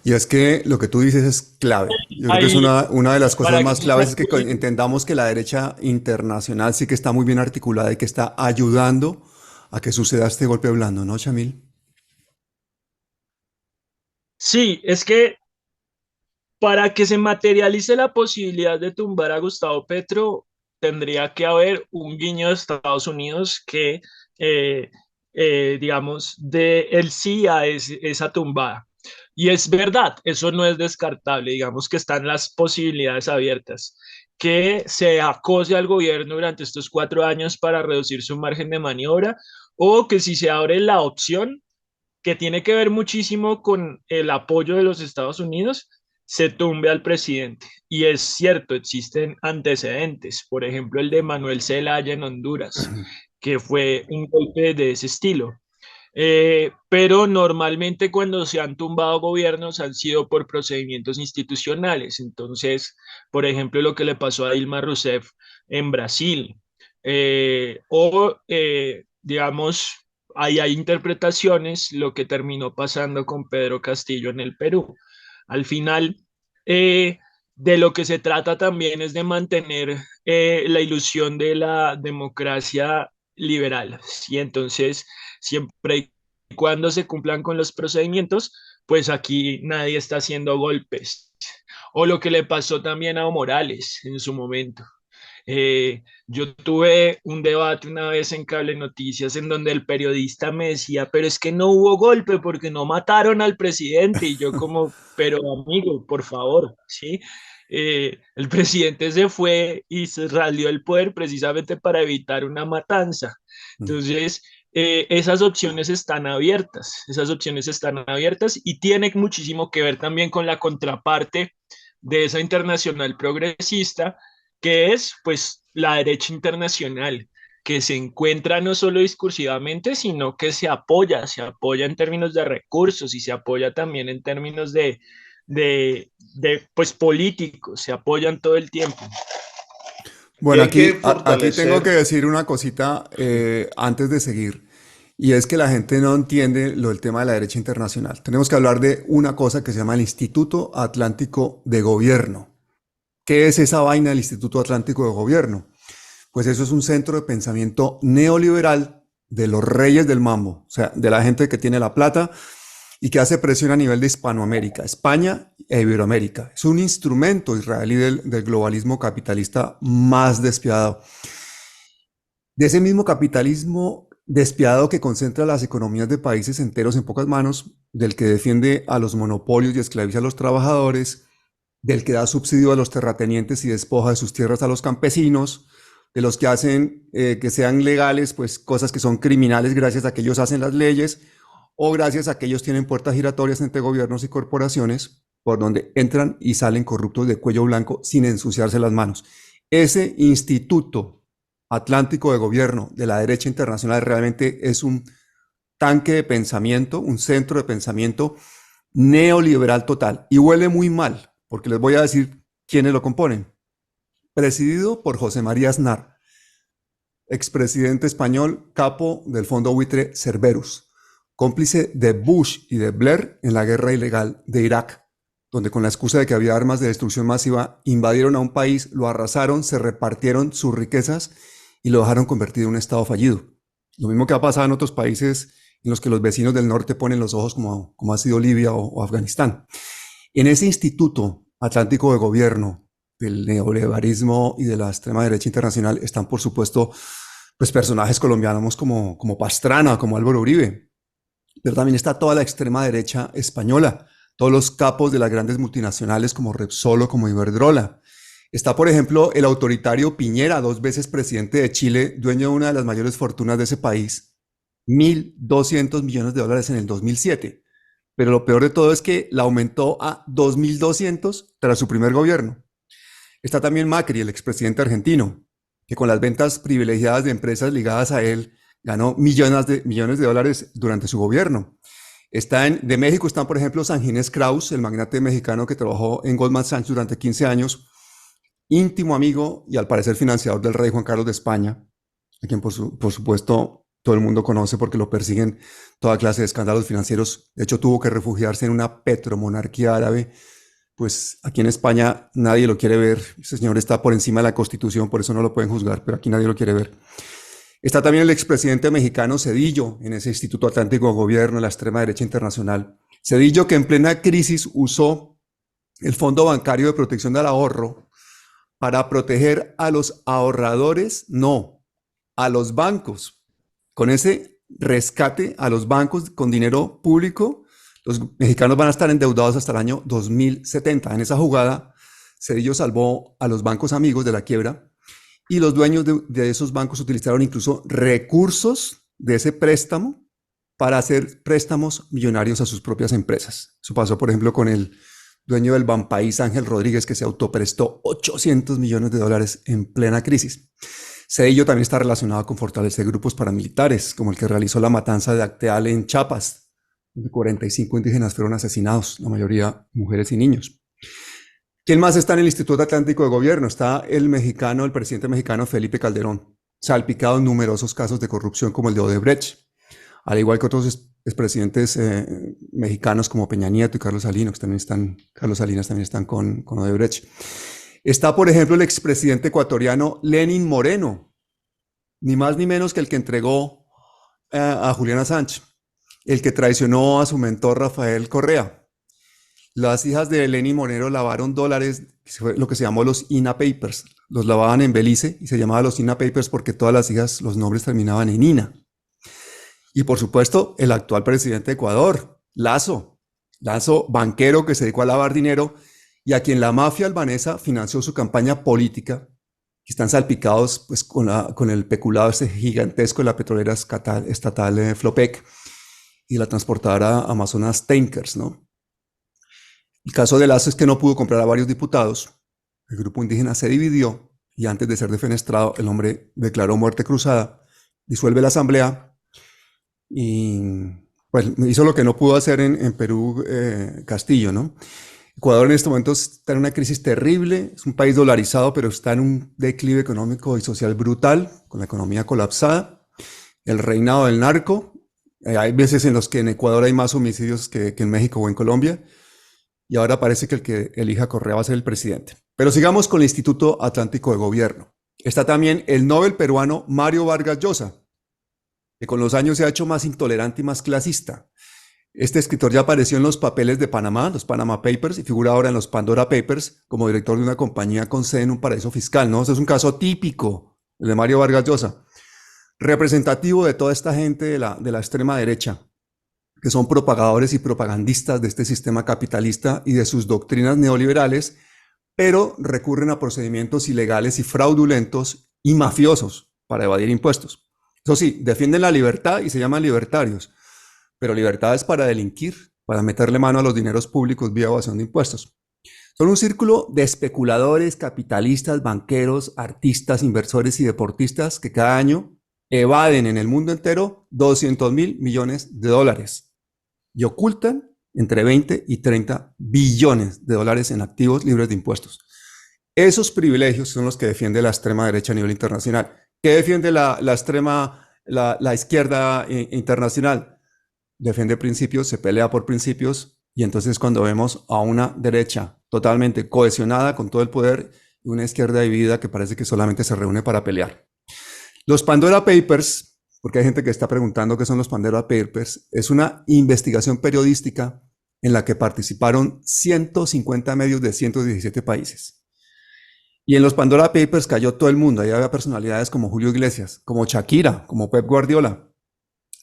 Speaker 1: Y es que lo que tú dices es clave. Yo creo que es
Speaker 3: Ahí,
Speaker 1: una de las cosas
Speaker 3: para que
Speaker 1: más claves es que entendamos que la derecha internacional sí que está muy bien articulada y que está ayudando a que suceda este golpe blando, ¿no, Shamil?
Speaker 3: sí, es que para que se materialice la posibilidad de tumbar a Gustavo Petro, tendría que haber un guiño de Estados Unidos que, eh, digamos, de el sí a esa tumbada. Y es verdad, eso no es descartable, digamos que están las posibilidades abiertas. Que se acose al gobierno durante estos 4 años para reducir su margen de maniobra, o que si se abre la opción que tiene que ver muchísimo con el apoyo de los Estados Unidos, se tumbe al presidente. Y es cierto, existen antecedentes, por ejemplo, el de Manuel Zelaya en Honduras, que fue un golpe de ese estilo. Pero normalmente cuando se han tumbado gobiernos han sido por procedimientos institucionales. Entonces, por ejemplo, lo que le pasó a Dilma Rousseff en Brasil, digamos, ahí hay interpretaciones, lo que terminó pasando con Pedro Castillo en el Perú. Al final, de lo que se trata también es de mantener la ilusión de la democracia liberal. ¿Sí? Entonces, siempre y cuando se cumplan con los procedimientos, pues aquí nadie está haciendo golpes. O lo que le pasó también a Evo Morales en su momento. Yo tuve un debate una vez en Cable Noticias en donde el periodista me decía, pero es que no hubo golpe porque no mataron al presidente. Y yo como, pero amigo, por favor, ¿sí? El presidente se fue y se salió del poder precisamente para evitar una matanza. Entonces, esas opciones están abiertas y tiene muchísimo que ver también con la contraparte de esa internacional progresista que es pues la derecha internacional, que se encuentra no solo discursivamente, sino que se apoya en términos de recursos y se apoya también en términos de pues políticos, se apoyan todo el tiempo.
Speaker 2: Y
Speaker 1: Bueno,
Speaker 2: hay que
Speaker 1: aquí tengo que
Speaker 2: fortalecer,
Speaker 1: decir una cosita antes de seguir, y es que la gente no entiende lo del tema de la derecha internacional. Tenemos que hablar de una cosa que se llama el Instituto Atlántico de Gobierno. ¿Qué es esa vaina del Instituto Atlántico de Gobierno? Pues eso es un centro de pensamiento neoliberal de los reyes del mambo, o sea, de la gente que tiene la plata y que hace presión a nivel de Hispanoamérica, España e Iberoamérica. Es un instrumento israelí del globalismo capitalista más despiadado. De ese mismo capitalismo despiadado que concentra las economías de países enteros en pocas manos, del que defiende a los monopolios y esclaviza a los trabajadores, del que da subsidio a los terratenientes y despoja de sus tierras a los campesinos, de los que hacen que sean legales, pues cosas que son criminales gracias a que ellos hacen las leyes o gracias a que ellos tienen puertas giratorias entre gobiernos y corporaciones por donde entran y salen corruptos de cuello blanco sin ensuciarse las manos. Ese Instituto Atlántico de Gobierno de la derecha internacional realmente es un tanque de pensamiento, un centro de pensamiento neoliberal total y huele muy mal, porque les voy a decir quiénes lo componen. Presidido por José María Aznar, expresidente español, capo del fondo buitre Cerberus, cómplice de Bush y de Blair en la guerra ilegal de Irak, donde con la excusa de que había armas de destrucción masiva, invadieron a un país, lo arrasaron, se repartieron sus riquezas y lo dejaron convertido en un estado fallido. Lo mismo que ha pasado en otros países en los que los vecinos del norte ponen los ojos como ha sido Libia o Afganistán. En ese Instituto Atlántico de Gobierno del neoliberalismo y de la extrema derecha internacional están, por supuesto, pues personajes colombianos como Pastrana, como Álvaro Uribe, pero también está toda la extrema derecha española, todos los capos de las grandes multinacionales como Repsol o como Iberdrola. Está, por ejemplo, el autoritario Piñera, 2 veces presidente de Chile, dueño de una de las mayores fortunas de ese país, $1.200 millones en el 2007. Pero lo peor de todo es que la aumentó a 2.200 tras su primer gobierno. Está también Macri, el expresidente argentino, que con las ventas privilegiadas de empresas ligadas a él ganó millones de dólares durante su gobierno. De México están, por ejemplo, San Ginés Kraus, el magnate mexicano que trabajó en Goldman Sachs durante 15 años, íntimo amigo y al parecer financiador del rey Juan Carlos de España, a quien por supuesto todo el mundo conoce porque lo persiguen toda clase de escándalos financieros. De hecho, tuvo que refugiarse en una petromonarquía árabe. Pues aquí en España nadie lo quiere ver. Ese señor está por encima de la Constitución, por eso no lo pueden juzgar, pero aquí nadie lo quiere ver. Está también el expresidente mexicano Zedillo en ese Instituto Atlántico de Gobierno de la extrema derecha internacional. Zedillo, que en plena crisis usó el Fondo Bancario de Protección del Ahorro para proteger a los ahorradores, no, a los bancos. Con ese rescate a los bancos con dinero público, los mexicanos van a estar endeudados hasta el año 2070. En esa jugada, Zedillo salvó a los bancos amigos de la quiebra y los dueños de esos bancos utilizaron incluso recursos de ese préstamo para hacer préstamos millonarios a sus propias empresas. Eso pasó, por ejemplo, con el dueño del Banpaís, Ángel Rodríguez, que se autoprestó $800 millones en plena crisis. Zedillo también está relacionado con fortalecer grupos paramilitares, como el que realizó la matanza de Acteal en Chiapas, donde 45 indígenas fueron asesinados, la mayoría mujeres y niños. ¿Quién más está en el Instituto Atlántico de Gobierno? Está el presidente mexicano Felipe Calderón, salpicado en numerosos casos de corrupción como el de Odebrecht, al igual que otros expresidentes mexicanos como Peña Nieto y Carlos Salinas también están con Odebrecht. Está, por ejemplo, el expresidente ecuatoriano Lenín Moreno, ni más ni menos que el que entregó a Julián Assange, el que traicionó a su mentor Rafael Correa. Las hijas de Lenín Moreno lavaron dólares, lo que se llamó los INA Papers. Los lavaban en Belice y se llamaba los INA Papers porque todas las hijas, los nombres terminaban en INA. Y por supuesto, el actual presidente de Ecuador, Lazo, banquero que se dedicó a lavar dinero y a quien la mafia albanesa financió su campaña política, que están salpicados pues, con el peculado gigantesco de la petrolera estatal Flopec y la transportadora Amazonas Tankers, ¿no? El caso de Lazo es que no pudo comprar a varios diputados, el grupo indígena se dividió y antes de ser defenestrado, el hombre declaró muerte cruzada, disuelve la asamblea y pues hizo lo que no pudo hacer en Perú Castillo, ¿no? Ecuador en este momento está en una crisis terrible, es un país dolarizado, pero está en un declive económico y social brutal, con la economía colapsada, el reinado del narco, hay veces en los que en Ecuador hay más homicidios que en México o en Colombia, y ahora parece que el que elija Correa va a ser el presidente. Pero sigamos con el Instituto Atlántico de Gobierno. Está también el Nobel peruano Mario Vargas Llosa, que con los años se ha hecho más intolerante y más clasista. Este escritor ya apareció en los papeles de Panamá, los Panama Papers, y figura ahora en los Pandora Papers como director de una compañía con sede en un paraíso fiscal, ¿no? Ese es un caso típico, el de Mario Vargas Llosa, representativo de toda esta gente de la extrema derecha, que son propagadores y propagandistas de este sistema capitalista y de sus doctrinas neoliberales, pero recurren a procedimientos ilegales y fraudulentos y mafiosos para evadir impuestos. Eso sí, defienden la libertad y se llaman libertarios, pero libertad es para delinquir, para meterle mano a los dineros públicos vía evasión de impuestos. Son un círculo de especuladores, capitalistas, banqueros, artistas, inversores y deportistas que cada año evaden en el mundo entero 200.000 millones de dólares y ocultan entre 20 y 30 billones de dólares en activos libres de impuestos. Esos privilegios son los que defiende la extrema derecha a nivel internacional. ¿Qué defiende la izquierda internacional? Defiende principios, se pelea por principios, y entonces cuando vemos a una derecha totalmente cohesionada con todo el poder y una izquierda dividida que parece que solamente se reúne para pelear. Los Pandora Papers, porque hay gente que está preguntando qué son los Pandora Papers, es una investigación periodística en la que participaron 150 medios de 117 países. Y en los Pandora Papers cayó todo el mundo. Ahí había personalidades como Julio Iglesias, como Shakira, como Pep Guardiola.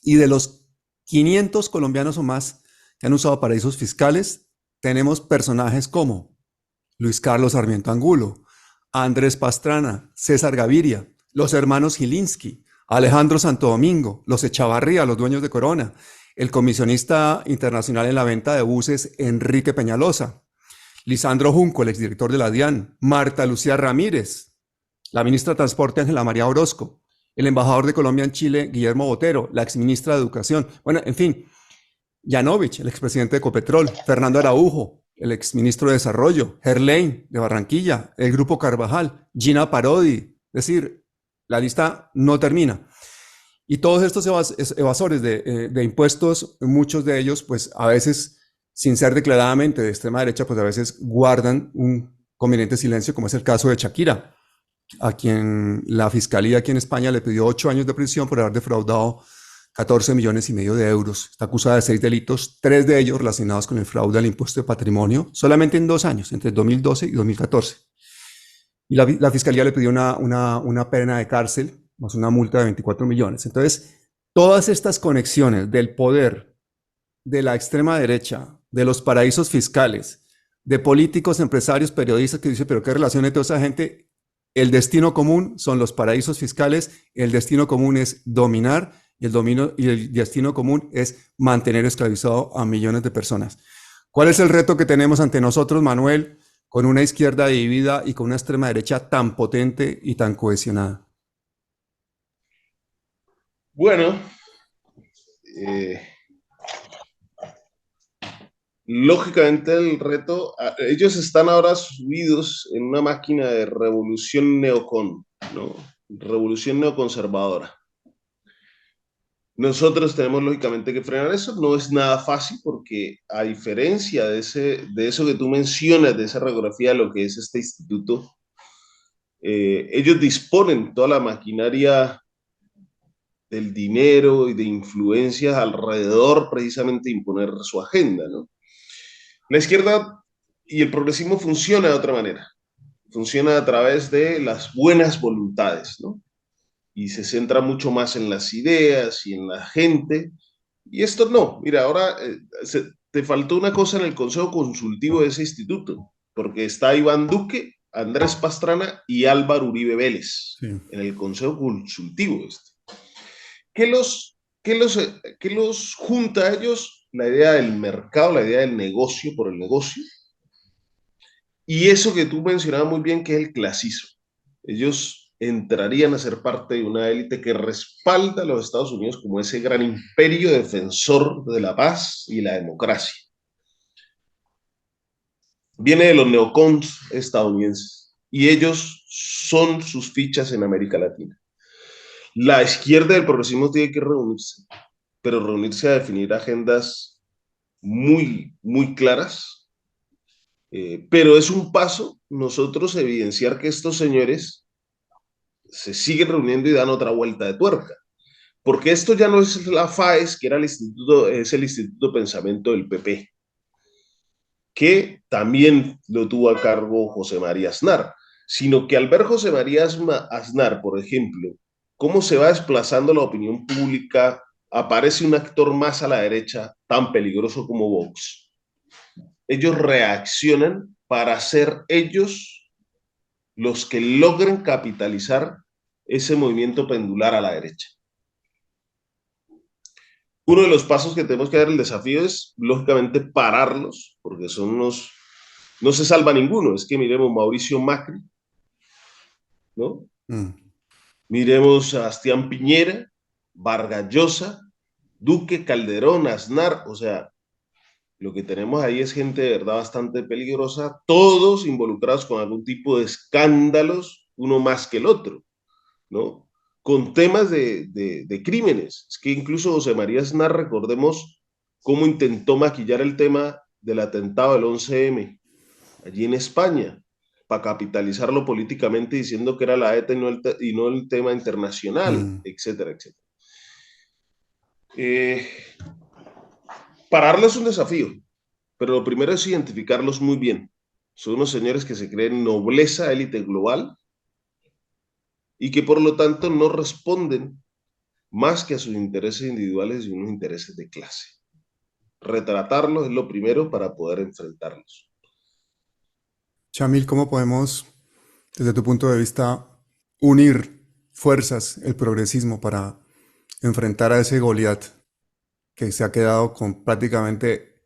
Speaker 1: Y de los 500 colombianos o más que han usado paraísos fiscales, tenemos personajes como Luis Carlos Sarmiento Angulo, Andrés Pastrana, César Gaviria, los hermanos Gilinski, Alejandro Santo Domingo, los Echavarría, los dueños de Corona, el comisionista internacional en la venta de buses Enrique Peñalosa, Lisandro Junco, el exdirector de la DIAN, Marta Lucía Ramírez, la ministra de Transporte Ángela María Orozco, el embajador de Colombia en Chile, Guillermo Botero, la exministra de Educación, bueno, en fin, Yanovich, el expresidente de Ecopetrol, Fernando Araujo, el exministro de Desarrollo, Gerlain de Barranquilla, el Grupo Carvajal, Gina Parodi, es decir, la lista no termina. Y todos estos evasores de impuestos, muchos de ellos, pues a veces, sin ser declaradamente de extrema derecha, pues a veces guardan un conveniente silencio, como es el caso de Shakira, a quien la fiscalía aquí en España le pidió 8 años de prisión por haber defraudado 14,5 millones de euros. Está acusada de 6 delitos, 3 de ellos relacionados con el fraude al impuesto de patrimonio, solamente en 2 años, entre 2012 y 2014. Y la fiscalía le pidió una pena de cárcel, más una multa de 24 millones. Entonces, todas estas conexiones del poder, de la extrema derecha, de los paraísos fiscales, de políticos, empresarios, periodistas que dicen, pero ¿qué relación hay toda esa gente? El destino común son los paraísos fiscales, el destino común es dominar, y el destino común es mantener esclavizado a millones de personas. ¿Cuál es el reto que tenemos ante nosotros, Manuel, con una izquierda dividida y con una extrema derecha tan potente y tan cohesionada?
Speaker 2: Bueno, lógicamente el reto, ellos están ahora subidos en una máquina de revolución neocon, ¿no? Revolución neoconservadora. Nosotros tenemos lógicamente que frenar eso, no es nada fácil porque a diferencia de eso que tú mencionas, de esa radiografía de lo que es este instituto, ellos disponen toda la maquinaria del dinero y de influencias alrededor precisamente de imponer su agenda, ¿no? La izquierda y el progresismo funciona de otra manera, funciona a través de las buenas voluntades, ¿no? Y se centra mucho más en las ideas y en la gente. Y esto no, mira, ahora te faltó una cosa en el Consejo Consultivo de ese instituto, porque está Iván Duque, Andrés Pastrana y Álvaro Uribe Vélez
Speaker 1: Sí.
Speaker 2: en el Consejo Consultivo. ¿Qué los junta a ellos? La idea del mercado, la idea del negocio por el negocio. Y eso que tú mencionabas muy bien, que es el clasismo. Ellos entrarían a ser parte de una élite que respalda a los Estados Unidos como ese gran imperio defensor de la paz y la democracia. Viene de los neocons estadounidenses y ellos son sus fichas en América Latina. La izquierda del progresismo tiene que reunirse, pero reunirse a definir agendas muy, muy claras. Pero es un paso nosotros evidenciar que estos señores se siguen reuniendo y dan otra vuelta de tuerca. porque esto ya no es la FAES, que era el instituto, es el Instituto de Pensamiento del PP, que también lo tuvo a cargo José María Aznar, sino que al ver José María Aznar, por ejemplo, cómo se va desplazando la opinión pública, aparece un actor más a la derecha tan peligroso como Vox. Ellos reaccionan para ser ellos los que logren capitalizar ese movimiento pendular a la derecha. Uno de los pasos que tenemos que dar el desafío es, lógicamente, pararlos, porque son unos, no se salva ninguno. Es que miremos Mauricio Macri, ¿no? Miremos a Sebastián Piñera, Vargas Llosa, Duque, Calderón, Aznar, o sea, lo que tenemos ahí es gente de verdad bastante peligrosa, todos involucrados con algún tipo de escándalos, uno más que el otro, ¿no? Con temas de crímenes. Es que incluso José María Aznar, recordemos cómo intentó maquillar el tema del atentado del 11M allí en España, para capitalizarlo políticamente diciendo que era la ETA y no el tema internacional, etcétera, etcétera. Pararlo es un desafío, pero lo primero es identificarlos muy bien. Son unos señores que se creen nobleza élite global y que por lo tanto no responden más que a sus intereses individuales y unos intereses de clase. Retratarlos es lo primero para poder enfrentarlos.
Speaker 1: Chamil, ¿cómo podemos, desde tu punto de vista, unir fuerzas, el progresismo, para enfrentar a ese Goliat que se ha quedado con prácticamente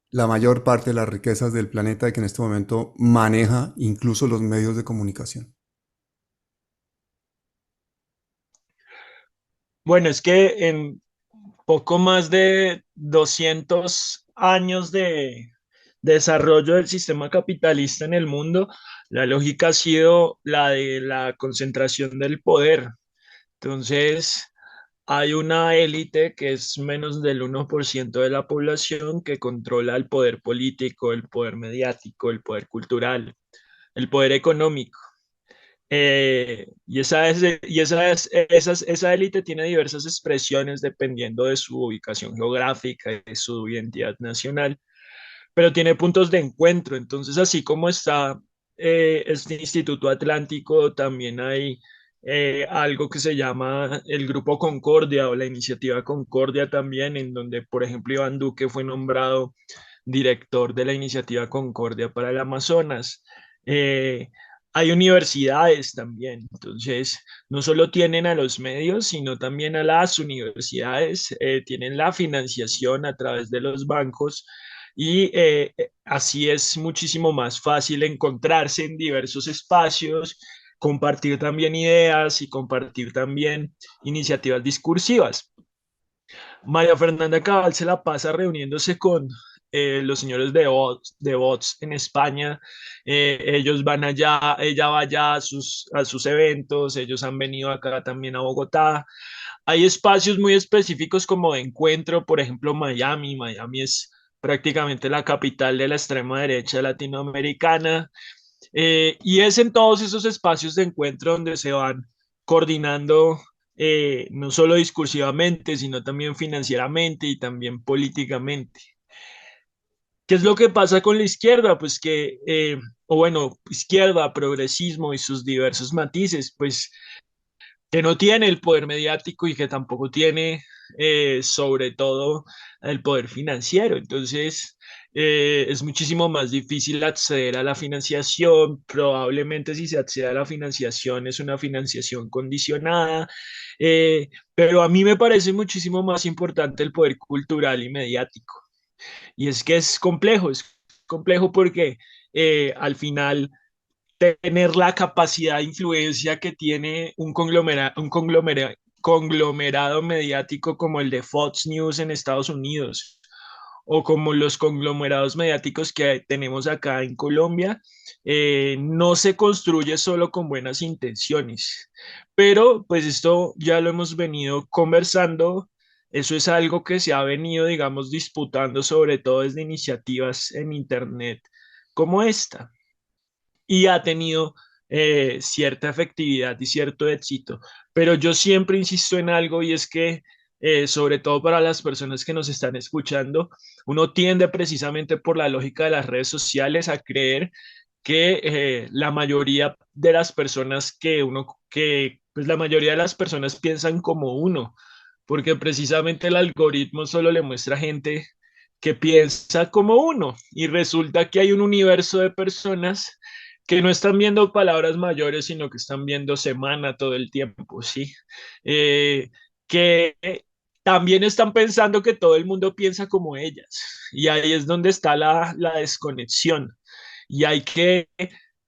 Speaker 1: la mayor parte de las riquezas del planeta y que en este momento maneja incluso los medios de comunicación?
Speaker 3: Bueno, es que en poco más de 200 años de desarrollo del sistema capitalista en el mundo, la lógica ha sido la de la concentración del poder. Entonces, hay una élite que es menos del 1% de la población que controla el poder político, el poder mediático, el poder cultural, el poder económico. Esa élite tiene diversas expresiones dependiendo de su ubicación geográfica y de su identidad nacional, pero tiene puntos de encuentro. Entonces, así como está este Instituto Atlántico, también hay algo que se llama el Grupo Concordia o la Iniciativa Concordia también, en donde, por ejemplo, Iván Duque fue nombrado director de la Iniciativa Concordia para el Amazonas. Eh, Hay universidades también, entonces no solo tienen a los medios, sino también a las universidades, tienen la financiación a través de los bancos y así es muchísimo más fácil encontrarse en diversos espacios, compartir también ideas y compartir también iniciativas discursivas. María Fernanda Cabal se la pasa reuniéndose con los señores de Bots en España. Ellos van allá, ella va allá a sus eventos, ellos han venido acá también a Bogotá. Hay espacios muy específicos como de encuentro, por ejemplo, Miami. Miami es prácticamente la capital de la extrema derecha latinoamericana. Y es en todos esos espacios de encuentro donde se van coordinando no solo discursivamente, sino también financieramente y también políticamente. ¿Qué es lo que pasa con la izquierda? Pues que, o bueno, izquierda, progresismo y sus diversos matices, pues que no tiene el poder mediático y que tampoco tiene, sobre todo, el poder financiero. Entonces, es muchísimo más difícil acceder a la financiación. Probablemente si se accede a la financiación es una financiación condicionada, pero a mí me parece muchísimo más importante el poder cultural y mediático. Y es que es complejo porque al final tener la capacidad de influencia que tiene conglomerado mediático como el de Fox News en Estados Unidos o como los conglomerados mediáticos que tenemos acá en Colombia, no se construye solo con buenas intenciones. Pero pues esto ya lo hemos venido conversando. Eso es algo que se ha venido, digamos, disputando sobre todo desde iniciativas en Internet como esta y ha tenido cierta efectividad y cierto éxito. Pero yo siempre insisto en algo y es que sobre todo para las personas que nos están escuchando, uno tiende precisamente por la lógica de las redes sociales a creer que la mayoría de las personas pues la mayoría de las personas piensan como uno, porque precisamente el algoritmo solo le muestra gente que piensa como uno y resulta que hay un universo de personas que no están viendo palabras mayores, sino que están viendo semana todo el tiempo, ¿sí? Que también están pensando que todo el mundo piensa como ellas y ahí es donde está la desconexión y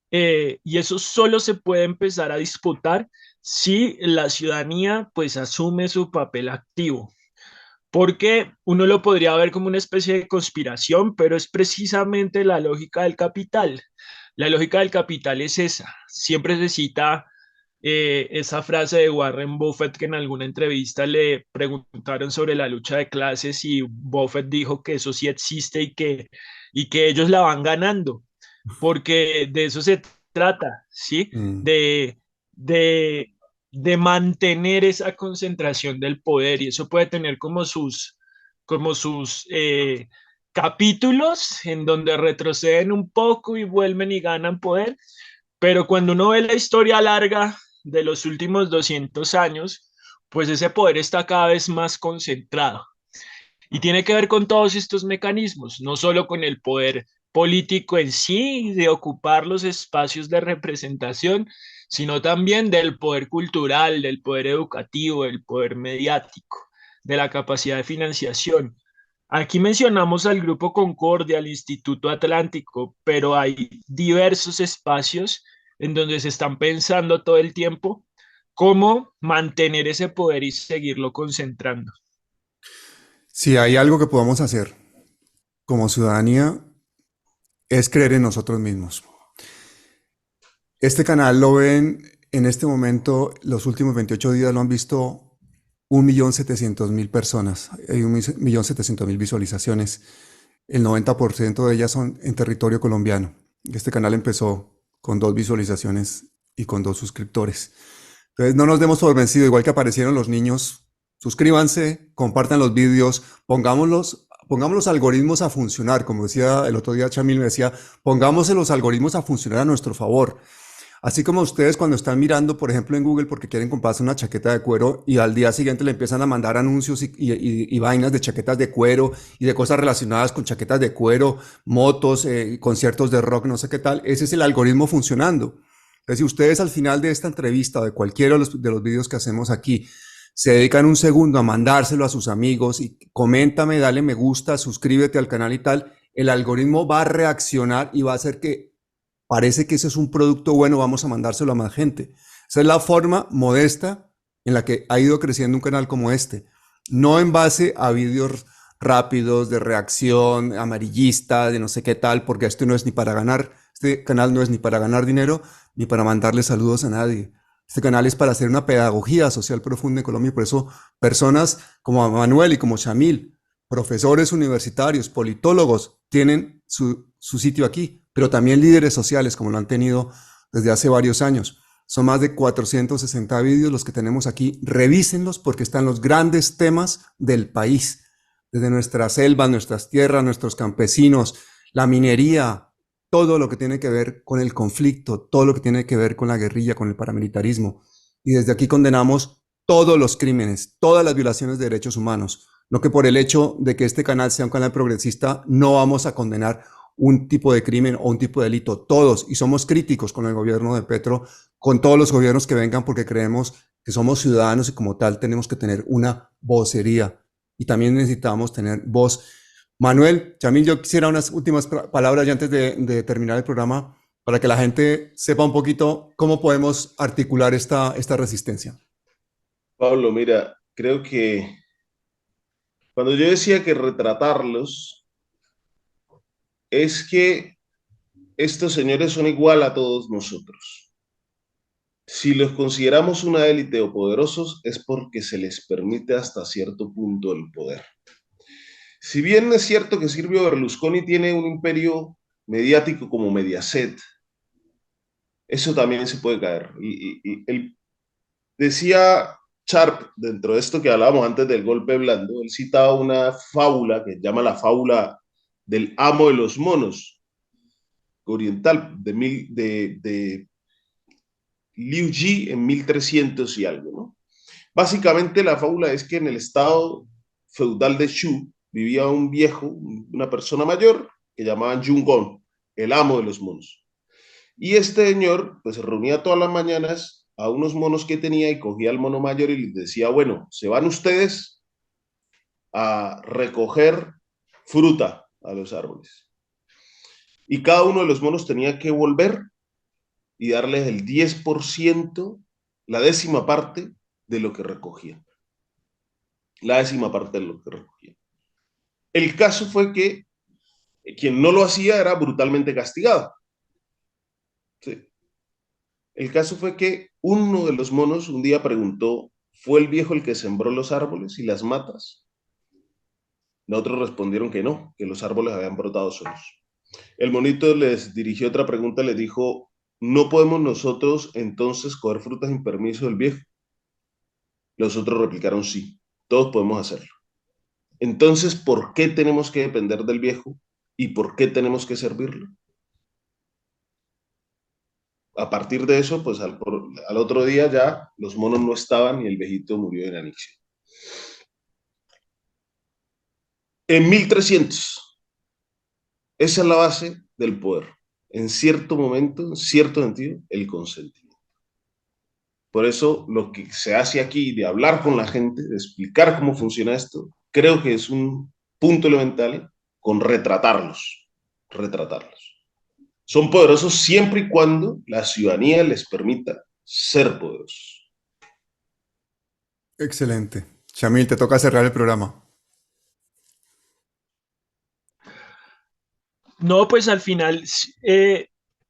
Speaker 3: y eso solo se puede empezar a disputar si la ciudadanía pues asume su papel activo, porque uno lo podría ver como una especie de conspiración, pero es precisamente la lógica del capital. La lógica del capital es esa. Siempre se cita esa frase de Warren Buffett que en alguna entrevista le preguntaron sobre la lucha de clases y Buffett dijo que eso sí existe y que ellos la van ganando porque de eso se trata, ¿sí?
Speaker 1: Mm.
Speaker 3: De, de mantener esa concentración del poder y eso puede tener como sus capítulos en donde retroceden un poco y vuelven y ganan poder, pero cuando uno ve la historia larga de los últimos 200 años, pues ese poder está cada vez más concentrado. Y tiene que ver con todos estos mecanismos, no solo con el poder político en sí, de ocupar los espacios de representación, sino también del poder cultural, del poder educativo, del poder mediático, de la capacidad de financiación. Aquí mencionamos al Grupo Concordia, al Instituto Atlántico, pero hay diversos espacios en donde se están pensando todo el tiempo cómo mantener ese poder y seguirlo concentrando.
Speaker 1: Si hay algo que podamos hacer como ciudadanía es creer en nosotros mismos. Este canal lo ven en este momento, los últimos 28 días lo han visto 1.700.000 personas. Hay 1.700.000 visualizaciones. El 90% de ellas son en territorio colombiano. Este canal empezó con 2 visualizaciones y con 2 suscriptores. Entonces no nos demos por vencido, igual que aparecieron los niños. Suscríbanse, compartan los vídeos, pongamos los algoritmos a funcionar. Como decía el otro día Chamil, me decía, pongamos los algoritmos a funcionar a nuestro favor. Así como ustedes cuando están mirando, por ejemplo, en Google porque quieren comprarse una chaqueta de cuero y al día siguiente le empiezan a mandar anuncios y vainas de chaquetas de cuero y de cosas relacionadas con chaquetas de cuero, motos, conciertos de rock, no sé qué tal, ese es el algoritmo funcionando. Entonces, si ustedes al final de esta entrevista o de cualquiera de los videos que hacemos aquí se dedican un segundo a mandárselo a sus amigos y coméntame, dale me gusta, suscríbete al canal y tal, el algoritmo va a reaccionar y va a hacer que parece que ese es un producto bueno, vamos a mandárselo a más gente. Esa es la forma modesta en la que ha ido creciendo un canal como este. No en base a vídeos rápidos, de reacción, amarillista, de no sé qué tal, porque esto no es ni para ganar, este canal no es ni para ganar dinero, ni para mandarle saludos a nadie. Este canal es para hacer una pedagogía social profunda en Colombia y por eso personas como Manuel y como Chamil, profesores universitarios, politólogos, tienen su sitio aquí, pero también líderes sociales como lo han tenido desde hace varios años. Son más de 460 vídeos los que tenemos aquí. Revísenlos porque están los grandes temas del país, desde nuestras selvas, nuestras tierras, nuestros campesinos, la minería, todo lo que tiene que ver con el conflicto, todo lo que tiene que ver con la guerrilla, con el paramilitarismo. Y desde aquí condenamos todos los crímenes, todas las violaciones de derechos humanos. No que por el hecho de que este canal sea un canal progresista no vamos a condenar un tipo de crimen o un tipo de delito, todos, y somos críticos con el gobierno de Petro, con todos los gobiernos que vengan, porque creemos que somos ciudadanos y como tal tenemos que tener una vocería y también necesitamos tener voz. Manuel, Chamil, yo quisiera unas últimas palabras ya antes de terminar el programa para que la gente sepa un poquito cómo podemos articular esta resistencia.
Speaker 2: Pablo, mira, creo que cuando yo decía que retratarlos, es que estos señores son igual a todos nosotros. Si los consideramos una élite o poderosos, es porque se les permite hasta cierto punto el poder. Si bien es cierto que Silvio Berlusconi tiene un imperio mediático como Mediaset, eso también se puede caer. Él decía Sharp, dentro de esto que hablábamos antes del golpe blando, él citaba una fábula que llama la fábula del amo de los monos, oriental, de Liu Ji en 1300 y algo, ¿no? Básicamente la fábula es que en el estado feudal de Shu vivía un viejo, una persona mayor, que llamaban Yungon, el amo de los monos. Y este señor, pues se reunía todas las mañanas a unos monos que tenía y cogía al mono mayor y les decía, bueno, se van ustedes a recoger fruta a los árboles. Y cada uno de los monos tenía que volver y darles el 10%, la décima parte de lo que recogían. La décima parte de lo que recogían. El caso fue que quien no lo hacía era brutalmente castigado. Sí. El caso fue que uno de los monos un día preguntó, ¿fue el viejo el que sembró los árboles y las matas? Los otros respondieron que no, que los árboles habían brotado solos. El monito les dirigió otra pregunta, les dijo, ¿no podemos nosotros entonces coger frutas sin permiso del viejo? Los otros replicaron, sí, todos podemos hacerlo. Entonces, ¿por qué tenemos que depender del viejo y por qué tenemos que servirlo? A partir de eso, pues al otro día ya los monos no estaban y el viejito murió de inanición. En 1300, esa es la base del poder. En cierto momento, en cierto sentido, el consentimiento. Por eso lo que se hace aquí de hablar con la gente, de explicar cómo funciona esto, creo que es un punto elemental con retratarlos, retratarlos. Son poderosos siempre y cuando la ciudadanía les permita ser poderosos.
Speaker 1: Excelente. Shamil, te toca cerrar el programa.
Speaker 3: No, pues al final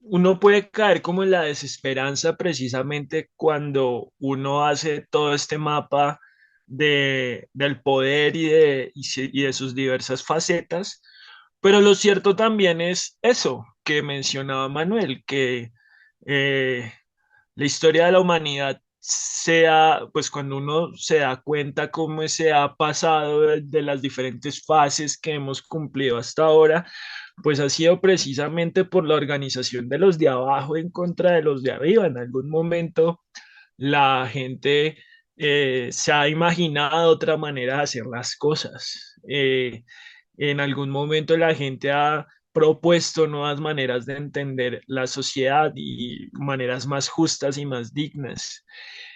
Speaker 3: uno puede caer como en la desesperanza precisamente cuando uno hace todo este mapa del poder y de sus diversas facetas, pero lo cierto también es eso que mencionaba Manuel, que eh, la historia de la humanidad sea, pues cuando uno se da cuenta cómo se ha pasado de las diferentes fases que hemos cumplido hasta ahora, pues ha sido precisamente por la organización de los de abajo en contra de los de arriba. En algún momento la gente se ha imaginado otra manera de hacer las cosas. En algún momento la gente ha propuesto nuevas maneras de entender la sociedad y maneras más justas y más dignas.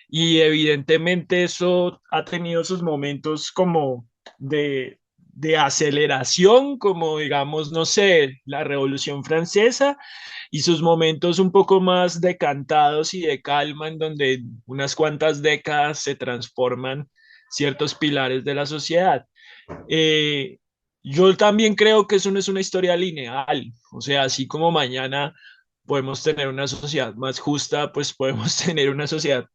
Speaker 3: Y evidentemente eso ha tenido sus momentos como de aceleración, como digamos, no sé, la Revolución Francesa, y sus momentos un poco más decantados y de calma, en donde unas cuantas décadas se transforman ciertos pilares de la sociedad. Eh, yo también creo que eso no es una historia lineal, o sea, así como mañana podemos tener una sociedad más justa, pues podemos tener una sociedad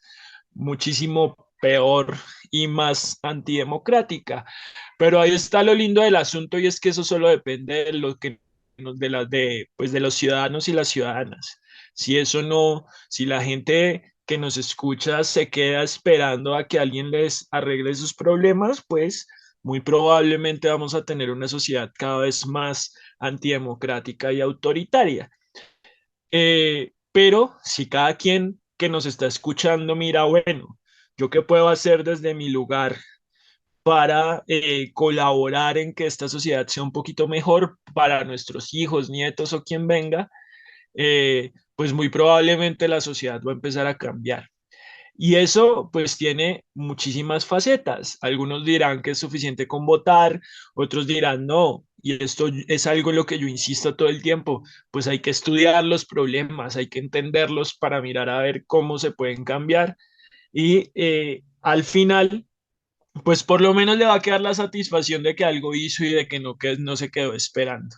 Speaker 3: muchísimo peor y más antidemocrática. Pero ahí está lo lindo del asunto y es que eso solo depende de lo que pues de los ciudadanos y las ciudadanas. Si eso no, si la gente que nos escucha se queda esperando a que alguien les arregle sus problemas, pues muy probablemente vamos a tener una sociedad cada vez más antidemocrática y autoritaria. Pero si cada quien que nos está escuchando mira, bueno, ¿yo qué puedo hacer desde mi lugar para colaborar en que esta sociedad sea un poquito mejor para nuestros hijos, nietos o quien venga? Pues muy probablemente la sociedad va a empezar a cambiar. Y eso pues tiene muchísimas facetas. Algunos dirán que es suficiente con votar, otros dirán no. Y esto es algo en lo que yo insisto todo el tiempo, pues hay que estudiar los problemas, hay que entenderlos para mirar a ver cómo se pueden cambiar. Y al final, pues por lo menos le va a quedar la satisfacción de que algo hizo y de que no se quedó esperando.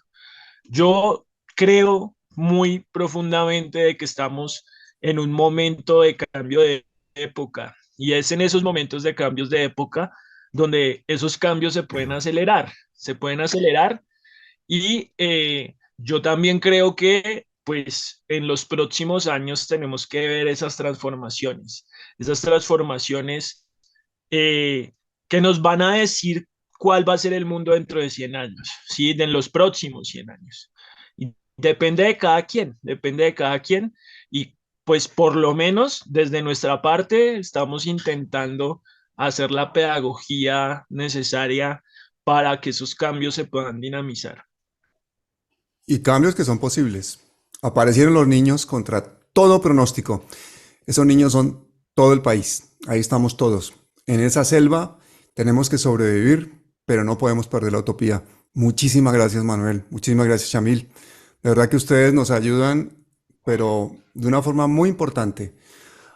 Speaker 3: Yo creo muy profundamente de que estamos en un momento de cambio de época y es en esos momentos de cambios de época donde esos cambios se pueden acelerar y yo también creo que pues en los próximos años tenemos que ver esas transformaciones eh, que nos van a decir cuál va a ser el mundo dentro de 100 años, ¿sí? De los próximos 100 años. Y depende de cada quien y pues por lo menos desde nuestra parte estamos intentando hacer la pedagogía necesaria para que esos cambios se puedan dinamizar.
Speaker 1: Y cambios que son posibles. Aparecieron los niños contra todo pronóstico. Esos niños son todo el país. Ahí estamos todos. En esa selva tenemos que sobrevivir, pero no podemos perder la utopía. Muchísimas gracias, Manuel. Muchísimas gracias, Shamil. De verdad que ustedes nos ayudan, pero de una forma muy importante,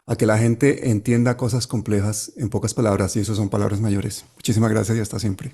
Speaker 1: a que la gente entienda cosas complejas en pocas palabras, y eso son palabras mayores. Muchísimas gracias y hasta siempre.